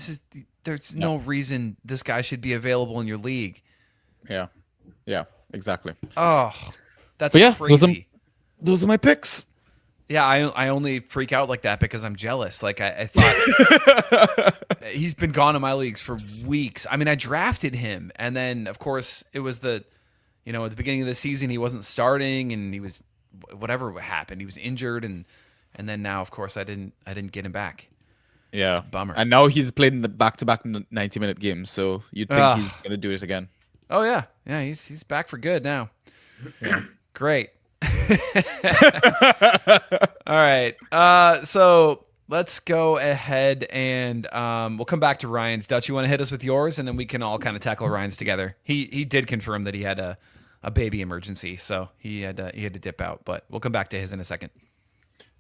there's no reason this guy should be available in your league. Yeah, exactly. Oh, that's But yeah, crazy. Those are my picks. Yeah, I only freak out like that because I'm jealous. Like I thought he's been gone in my leagues for weeks. I mean, I drafted him, and then of course it was at the beginning of the season he wasn't starting, and he was whatever happened. He was injured, and then now of course I didn't get him back. Yeah, It's a bummer. And now he's played in the back-to-back 90-minute games, so you'd think he's gonna do it again. Oh yeah, he's back for good now. Yeah. Great. All right. So let's go ahead and we'll come back to Ryan's. Dutch, you want to hit us with yours, and then we can all kind of tackle Ryan's together. He did confirm that he had a baby emergency, so he had to dip out. But we'll come back to his in a second.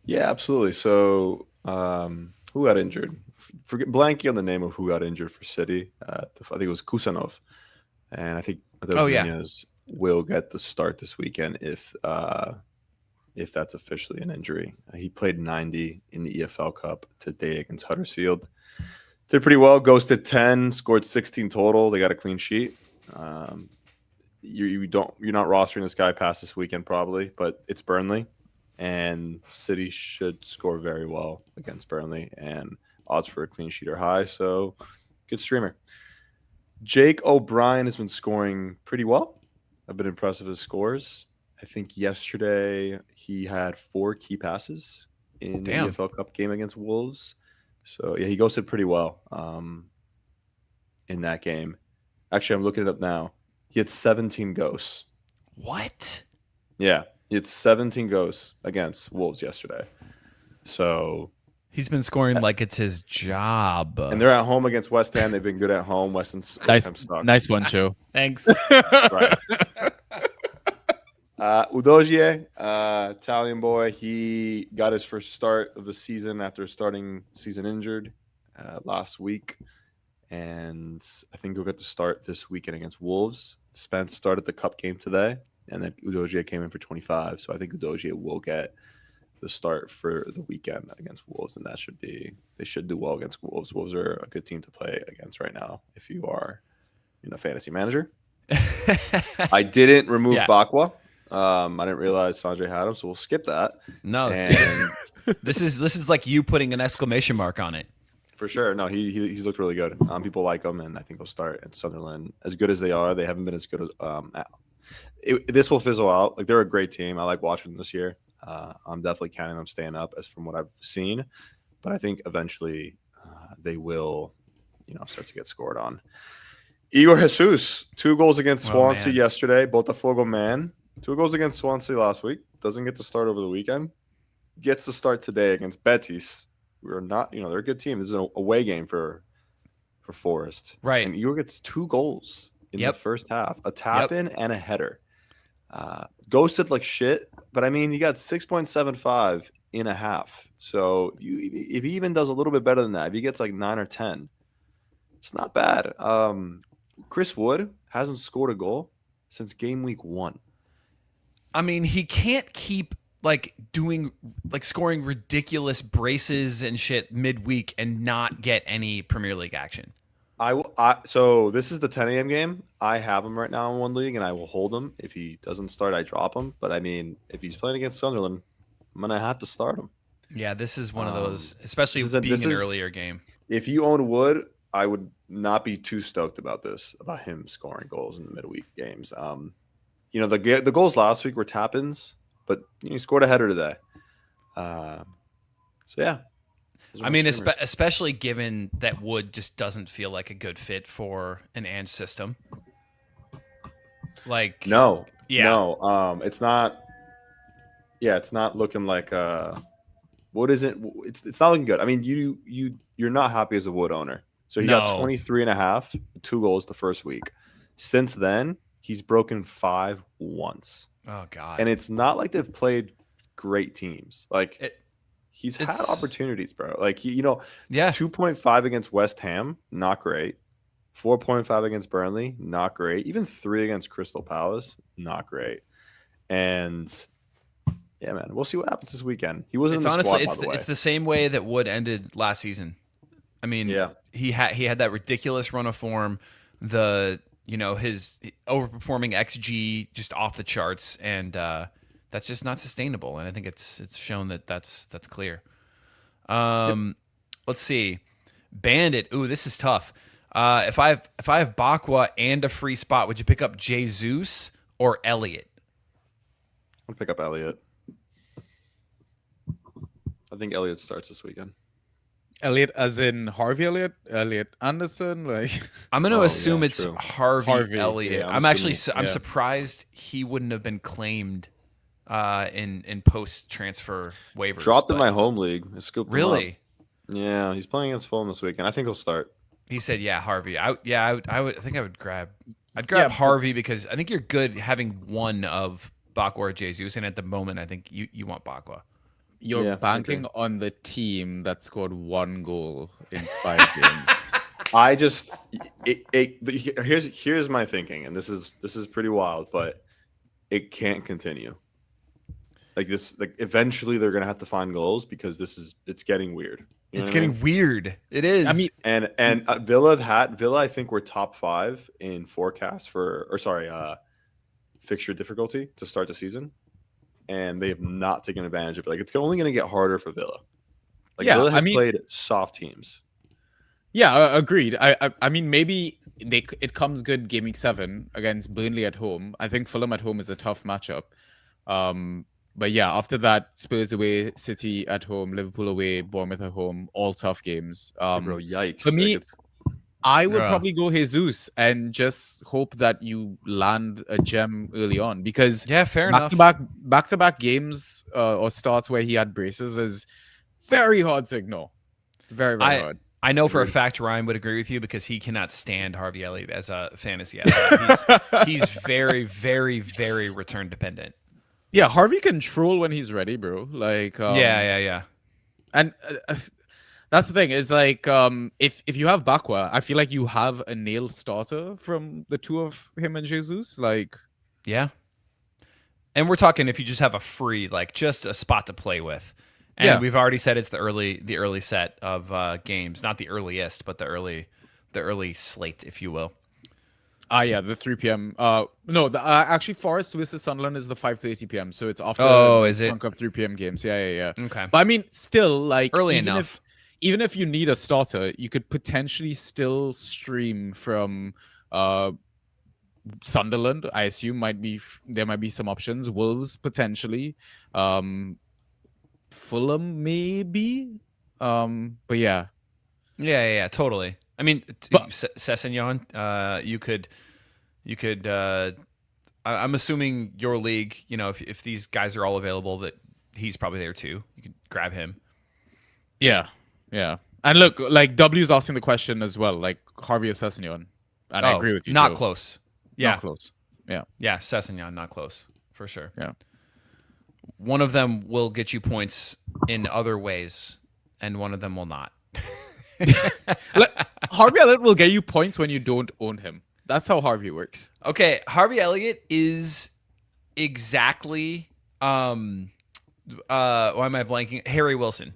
Yeah, absolutely. So who got injured? Forget blanking on the name of who got injured for City. I think it was Kusanov, and I think Nunez will get the start this weekend if that's officially an injury. He played 90 in the EFL Cup today against Huddersfield. Did pretty well. Ghosted 10, scored 16 total. They got a clean sheet. You're not rostering this guy past this weekend probably, but it's Burnley, and City should score very well against Burnley, and odds for a clean sheet are high. So good streamer. Jake O'Brien has been scoring pretty well. I've been impressed with his scores. I think yesterday he had 4 key passes in the EFL Cup game against Wolves. So, yeah, he ghosted pretty well in that game. Actually, I'm looking it up now. He had 17 ghosts. What? Yeah, he had 17 ghosts against Wolves yesterday. So he's been scoring like it's his job. And they're at home against West Ham. They've been good at home. West Ham sucks. Nice one, Joe. Thanks. Right. Udogie, Italian boy, he got his first start of the season after starting season injured last week. And I think he'll get to start this weekend against Wolves. Spence started the cup game today, and then Udogie came in for 25. So I think Udogie will get the start for the weekend against Wolves, and they should do well against Wolves. Wolves are a good team to play against right now if you are fantasy manager. I didn't remove Bakwa. I didn't realize Sanjay had him, so we'll skip that. No, and this is like you putting an exclamation mark on it. For sure. No, he's looked really good. People like him, and I think he'll start at Sunderland. As good as they are, they haven't been as good as this will fizzle out. Like, they're a great team. I like watching them this year. I'm definitely counting them staying up as from what I've seen, but I think eventually they will, start to get scored on. Igor Jesus, 2 goals against Swansea yesterday. Botafogo man. 2 goals against Swansea last week. Doesn't get to start over the weekend. Gets to start today against Betis. We're not, they're a good team. This is an away game for Forest. Right. And Igor gets 2 goals in the first half. A tap-in and a header. Ghosted like shit, but I mean, he got 6.75 in a half. So if he even does a little bit better than that, if he gets like 9 or 10, it's not bad. Chris Wood hasn't scored a goal since game week 1. I mean, he can't keep scoring ridiculous braces and shit midweek and not get any Premier League action. So this is the 10 a.m. game. I have him right now in one league, and I will hold him. If he doesn't start, I drop him. But I mean, if he's playing against Sunderland, I'm gonna have to start him. Yeah, this is one of those, especially being an earlier game. If you own Wood, I would not be too stoked about him scoring goals in the midweek games. The goals last week were tap-ins, but he scored a header today. So yeah. I mean, especially given that Wood just doesn't feel like a good fit for an Ange system. It's not. Yeah, it's not looking like Wood isn't. It's not looking good. I mean, you're not happy as a Wood owner. So he got 23.5, 2 goals the first week. Since then, he's broken 5 once. Oh God! And it's not like they've played great teams. He's had opportunities, bro. 2.5 against West Ham, not great. 4.5 against Burnley, not great. Even 3 against Crystal Palace, not great. And yeah, man, we'll see what happens this weekend. He wasn't It's in the honestly, squad, by the way. it's the same way that Wood ended last season. I mean, Yeah. he had that ridiculous run of form, his overperforming XG just off the charts, and that's just not sustainable. And I think it's shown that that's clear. Let's see, Bandit. Ooh, this is tough. If I have Bakwa and a free spot, would you pick up Jesus or Elliott? I'll pick up Elliott. I think Elliott starts this weekend. Elliott, as in Harvey Elliott, Elliott Anderson, like. I'm going to assume it's true. Harvey Elliott. Yeah, I'm surprised he wouldn't have been claimed in post transfer waivers. Dropped in my home league. I scooped him Really? up. Yeah, he's playing against Fulham this weekend. I think he'll start. He said, "Yeah, Harvey." I think I would grab. I'd grab Harvey because I think you're good having one of Bakwa or Jesus, and at the moment, I think you want Bakwa. You're banking on the team that scored 1 goal in 5 games. Here's my thinking, and this is pretty wild, but it can't continue. Like this, like eventually they're gonna have to find goals because it's getting weird. You know It's what I getting mean? weird. It is. I mean, and Villa, I think we're top 5 in forecast fixture difficulty to start the season, and they have not taken advantage of it. Like it's only going to get harder for Villa. Villa have played soft teams. Yeah, agreed. I mean, maybe it comes good Gameweek 7 against Burnley at home. I think Fulham at home is a tough matchup. But yeah, after that, Spurs away, City at home, Liverpool away, Bournemouth at home, all tough games. Bro, yikes! For me, I would probably go Jesus and just hope that you land a gem early on because fair enough. Back-to-back games or starts where he had braces is very hard to ignore. Very, very hard. I know for a fact Ryan would agree with you because he cannot stand Harvey Elliott as a fantasy asset. He's very, very, very return dependent. Yeah, Harvey can troll when he's ready, bro. Like, yeah. And that's the thing. Is like, if you have Bakwa, I feel like you have a nail starter from the two of him and Jesus. Like, yeah. And we're talking if you just have a free, like, just a spot to play with. And we've already said it's the early set of games, not the earliest, but the early slate, if you will. The 3 p.m. Actually, Forest versus Sunderland is the 5:30 p.m. So it's after. Oh, is it? Chunk of 3 p.m. games. Yeah. Okay. But I mean, still, like, early enough. Even if you need a starter, you could potentially still stream from Sunderland. I assume there might be some options. Wolves potentially. Fulham maybe. But yeah. Yeah, totally. I mean, Sessegnon, you could. I'm assuming your league. You know, if these guys are all available, that he's probably there too. You could grab him. Yeah. And look, like W's asking the question as well, like Harvey or Sessegnon, and I agree with you. Not Joe. close. Yeah, not close. Yeah, Sessegnon, not close for sure. Yeah, one of them will get you points in other ways, and one of them will not. Harvey Elliott will get you points when you don't own him. That's how Harvey works. Okay, Harvey Elliott is exactly why am I blanking? Harry Wilson.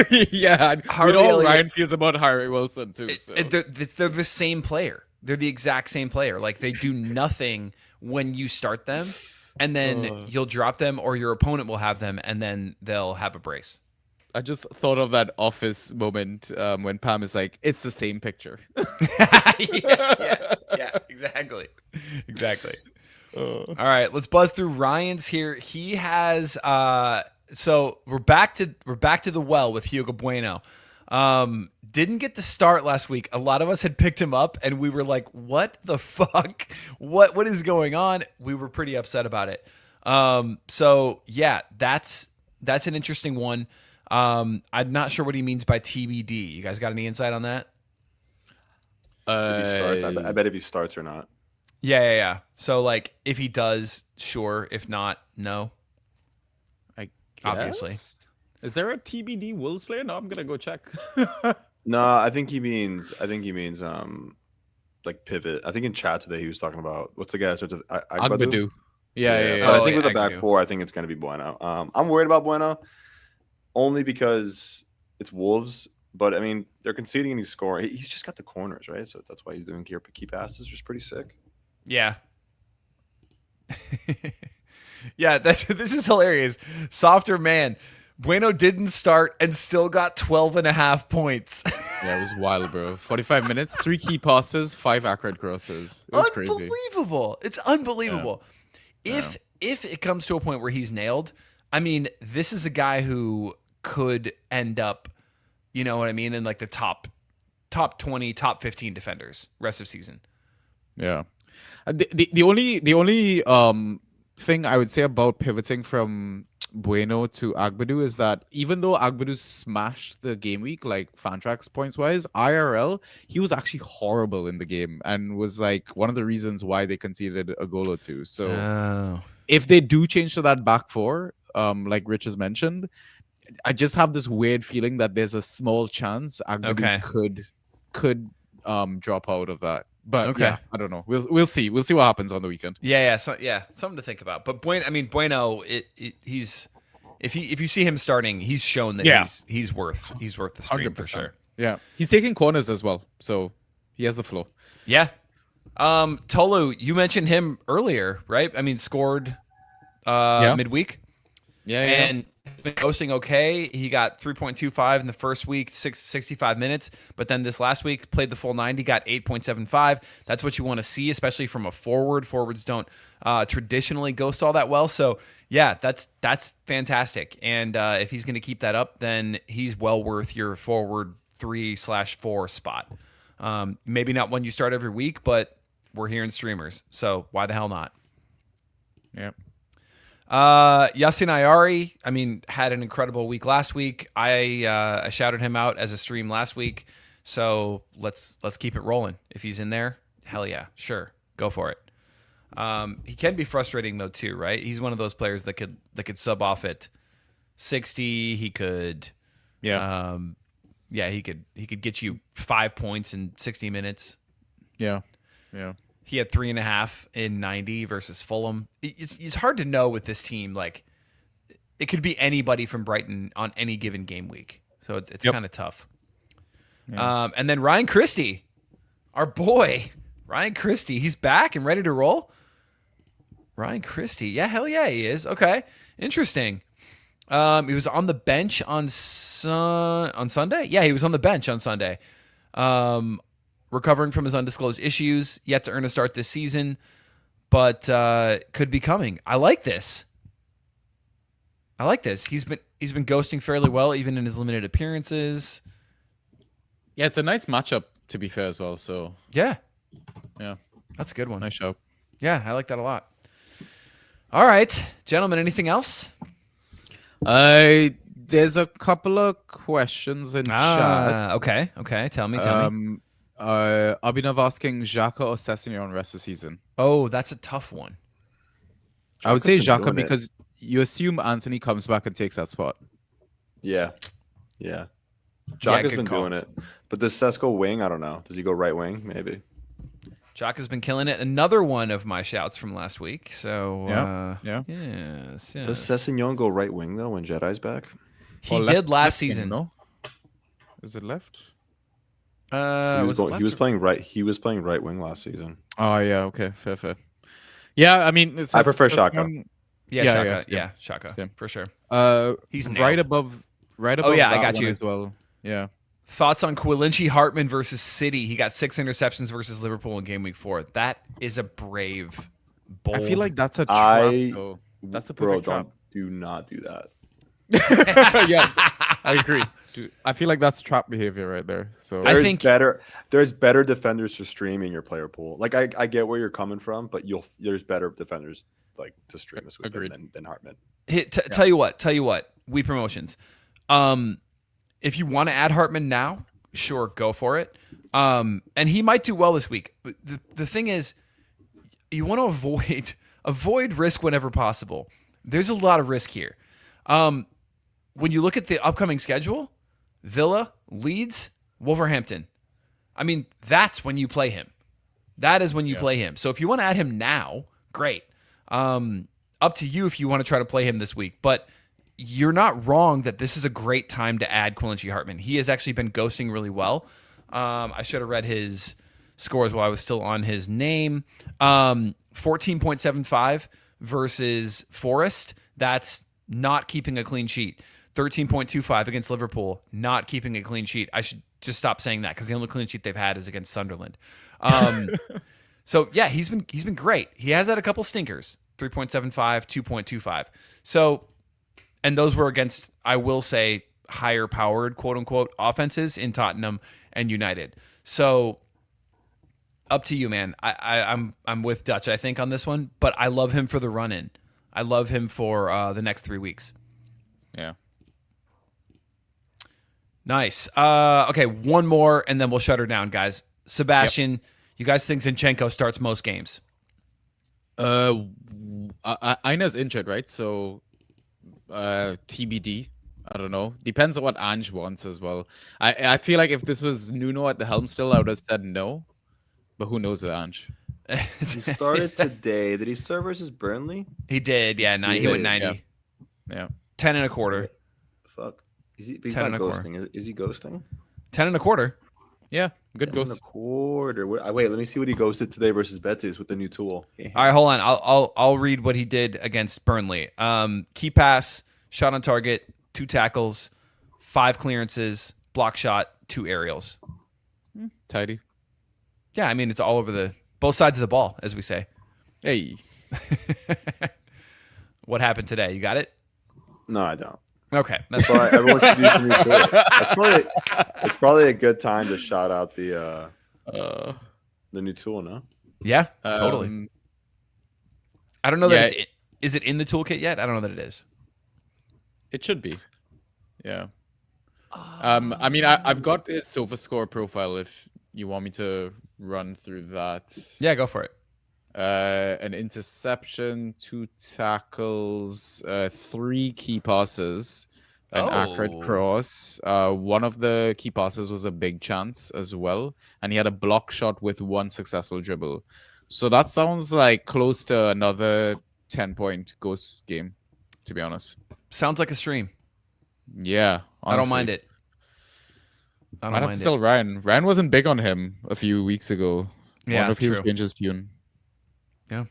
Yeah, Harvey we know Elliott, Ryan feels about Harry Wilson too. So. They're the same player. They're the exact same player. Like they do nothing when you start them, and then you'll drop them, or your opponent will have them, and then they'll have a brace. I just thought of that Office moment when Pam is like, "It's the same picture." yeah, exactly. All right, let's buzz through Ryan's here. He has so we're back to the well with Hugo Bueno. Didn't get the start last week. A lot of us had picked him up, and we were like, "What the fuck? What is going on?" We were pretty upset about it. So yeah, that's an interesting one. I'm not sure what he means by TBD. You guys got any insight on that? If he starts, I bet if he starts or not. Yeah. So like, if he does, sure. If not, no. I guess. Obviously. Is there a TBD Wolves player? No, I'm gonna go check. No, I think he means like pivot. I think in chat today he was talking about what's the guy that starts with Agbadu? Agbadu. Yeah. But I Oh, think yeah, with the back Agbadu. four, I think it's going to be Bueno. I'm worried about Bueno only because it's Wolves. But I mean, they're conceding and he's scoring. He's just got the corners, right? So that's why he's doing key passes, which is pretty sick. Yeah. Yeah, this is hilarious. Softer man. Bueno didn't start and still got 12.5 points. Yeah, it was wild, bro. 45 minutes, 3 key passes, 5 accurate crosses. It was crazy. Unbelievable. It's unbelievable. If it comes to a point where he's nailed, I mean, this is a guy who could end up, you know what I mean, in like the top 20, top 15 defenders rest of season. Yeah. The only thing I would say about pivoting from Bueno to Agbadu is that even though Agbadu smashed the game week, like Fantrax points wise, IRL, he was actually horrible in the game and was like one of the reasons why they conceded a goal or two. So if they do change to that back four, like Rich has mentioned, I just have this weird feeling that there's a small chance Agbadu could drop out of that. But yeah, I don't know. We'll see. We'll see what happens on the weekend. Yeah, something to think about. But Bueno, he's if you see him starting, he's shown that he's worth the stream 100%. For sure. Yeah, he's taking corners as well, so he has the flow. Yeah. Tolu, you mentioned him earlier, right? I mean, scored midweek. Yeah. And been posting okay. He got 3.25 in the first week, 65 minutes. But then this last week, played the full 90, got 8.75. That's what you want to see, especially from a forward. Forwards don't traditionally ghost all that well. So, yeah, that's fantastic. And if he's going to keep that up, then he's well worth your forward 3/4 spot. Maybe not one you start every week, but we're here in streamers. So why the hell not? Yeah. Yasin Ayari, I mean, had an incredible week last week. I shouted him out as a stream last week, so let's keep it rolling. If he's in there, hell yeah, sure, go for it. He can be frustrating though too, right? He's one of those players that could sub off at 60. He could, he could get you 5 points in 60 minutes. Yeah. He had 3.5 in 90 versus Fulham. It's hard to know with this team. Like, it could be anybody from Brighton on any given game week. So it's kind of tough. Yeah. And then Ryan Christie, our boy, Ryan Christie, he's back and ready to roll. Ryan Christie, yeah, hell yeah, he is. Okay, interesting. He was on the bench on Sunday. Yeah, he was on the bench on Sunday. Recovering from his undisclosed issues, yet to earn a start this season, but could be coming. I like this. He's been ghosting fairly well, even in his limited appearances. Yeah, it's a nice matchup, to be fair as well. So yeah, that's a good one. Nice show. Yeah, I like that a lot. All right, gentlemen, anything else? There's a couple of questions in chat. Okay. Tell me. Abhinav asking Xhaka or Sessegnon rest of the season. Oh, that's a tough one. I would say Xhaka because you assume Anthony comes back and takes that spot. Yeah. Xhaka's been doing it. But does Cesc go wing? I don't know. Does he go right wing? Maybe. Xhaka's been killing it. Another one of my shouts from last week. So, Yes. Does Sessegnon go right wing, though, when Jedi's back? He did last season. No? Is it left? He was playing right. He was playing right wing last season. Oh yeah, okay, fair. Yeah, I mean, I prefer Xhaka. Yeah, Xhaka, same. for sure. He's nailed. right above. Oh yeah, I got you as well. Yeah. Thoughts on Quilinci Hartman versus City? He got 6 interceptions versus Liverpool in game week 4. That is a brave, bold. I feel like that's a trap. That's a perfect trap. Do not do that. Yeah, I agree. Dude, I feel like that's trap behavior right there. So I think there's better defenders to stream in your player pool. Like I get where you're coming from, but there's better defenders like to stream this week than Hartman. Tell you what, we promotions. If you want to add Hartman now, sure, go for it. And he might do well this week. But the thing is, you want to avoid risk whenever possible. There's a lot of risk here. When you look at the upcoming schedule, Villa, Leeds, Wolverhampton. I mean, that's when you play him. That is when you play him. So if you want to add him now, great. Up to you if you want to try to play him this week. But you're not wrong that this is a great time to add Quillency Hartman. He has actually been ghosting really well. I should have read his scores while I was still on his name. 14.75 versus Forest. That's not keeping a clean sheet. 13.25 against Liverpool. Not keeping a clean sheet. I should just stop saying that because the only clean sheet they've had is against Sunderland. So yeah, he's been great. He has had a couple stinkers. 3.75, 2.25. So, and those were against, I will say, higher powered, quote unquote, offenses in Tottenham and United. So up to you, man. I'm with Dutch, I think, on this one, but I love him for the run in. I love him for the next 3 weeks. Yeah. Nice. Okay, one more, and then we'll shut her down, guys. Sebastian, you guys think Zinchenko starts most games? Ina's injured, right? So TBD. I don't know. Depends on what Ange wants as well. I feel like if this was Nuno at the helm still, I would have said no. But who knows with Ange? He started today. Did he start versus Burnley? He did, yeah. He went 90. Yeah. 10 and a quarter. Fuck. He's 10 not and a quarter. ghosting. Is he ghosting? 10 and a quarter. Yeah, good 10 and a ghost. quarter. Wait, let me see what he ghosted today versus Betis with the new tool. All right, hold on. I'll read what he did against Burnley. Key pass, shot on target, 2 tackles, 5 clearances, block shot, 2 aerials. Tidy. Yeah, I mean, it's all over both sides of the ball, as we say. Hey. What happened today? You got it? No, I don't. Okay. That's why everyone should use the new tool. It's probably a good time to shout out the new tool, no? Yeah, totally. I don't know that is it in the toolkit yet? I don't know that it is. It should be. Yeah. I mean, I've got his SofaScore profile if you want me to run through that. Yeah, go for it. An interception, 2 tackles, 3 key passes, an accurate cross. One of the key passes was a big chance as well, and he had a block shot with 1 successful dribble. So that sounds like close to another 10-point ghost game, to be honest. Sounds like a stream. Yeah, honestly. I don't mind it. I'd have to tell Ryan. Ryan wasn't big on him a few weeks ago. Yeah, wonder if he was true. changing his tune. Yeah.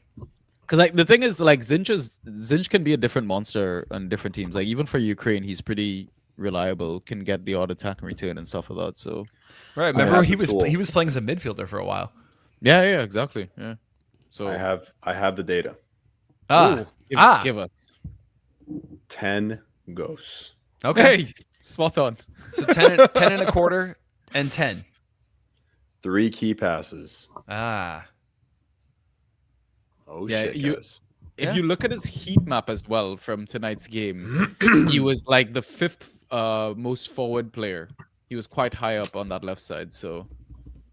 Because like the thing is, like Zinch can be a different monster on different teams. Like even for Ukraine, he's pretty reliable. Can get the odd attack and return and stuff like that. So right. Remember he was playing as a midfielder for a while. Yeah, exactly. Yeah. So I have the data. Give us 10 ghosts. Okay. Hey, spot on. So 10 and a quarter and 10. 3 key passes. Oh yeah, shit, guys. If you look at his heat map as well from tonight's game, he was like the 5th most forward player. He was quite high up on that left side. So,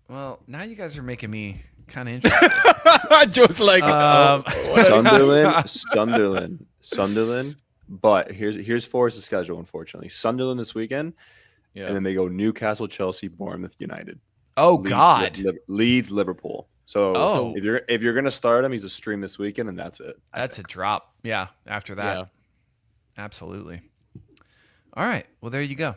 well, now you guys are making me kind of interested. Joe's like Sunderland. But here's Forest's schedule. Unfortunately, Sunderland this weekend, and then they go Newcastle, Chelsea, Bournemouth, United. Oh Leeds, God, Leeds, Liverpool. So if you're gonna start him, he's a stream this weekend, and that's it. That's a drop. Yeah. After that, absolutely. All right. Well, there you go.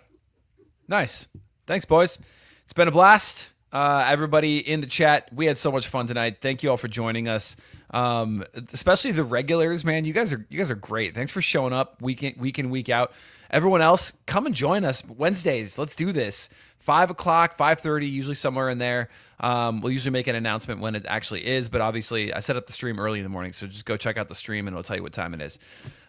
Nice. Thanks, boys. It's been a blast. Everybody in the chat, we had so much fun tonight. Thank you all for joining us. Especially the regulars, man. You guys are great. Thanks for showing up week in, week out. Everyone else, come and join us Wednesdays. Let's do this. 5 o'clock, 5:30, usually somewhere in there. We'll usually make an announcement when it actually is, but obviously I set up the stream early in the morning, so just go check out the stream and it'll tell you what time it is.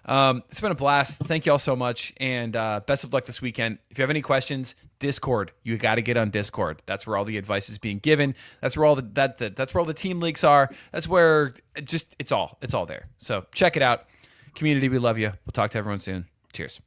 It's been a blast. Thank you all so much, and best of luck this weekend. If you have any questions, Discord. You got to get on Discord. That's where all the advice is being given. That's where all that's where all the team leaks are. That's where it's all there. So check it out. Community, we love you. We'll talk to everyone soon. Cheers.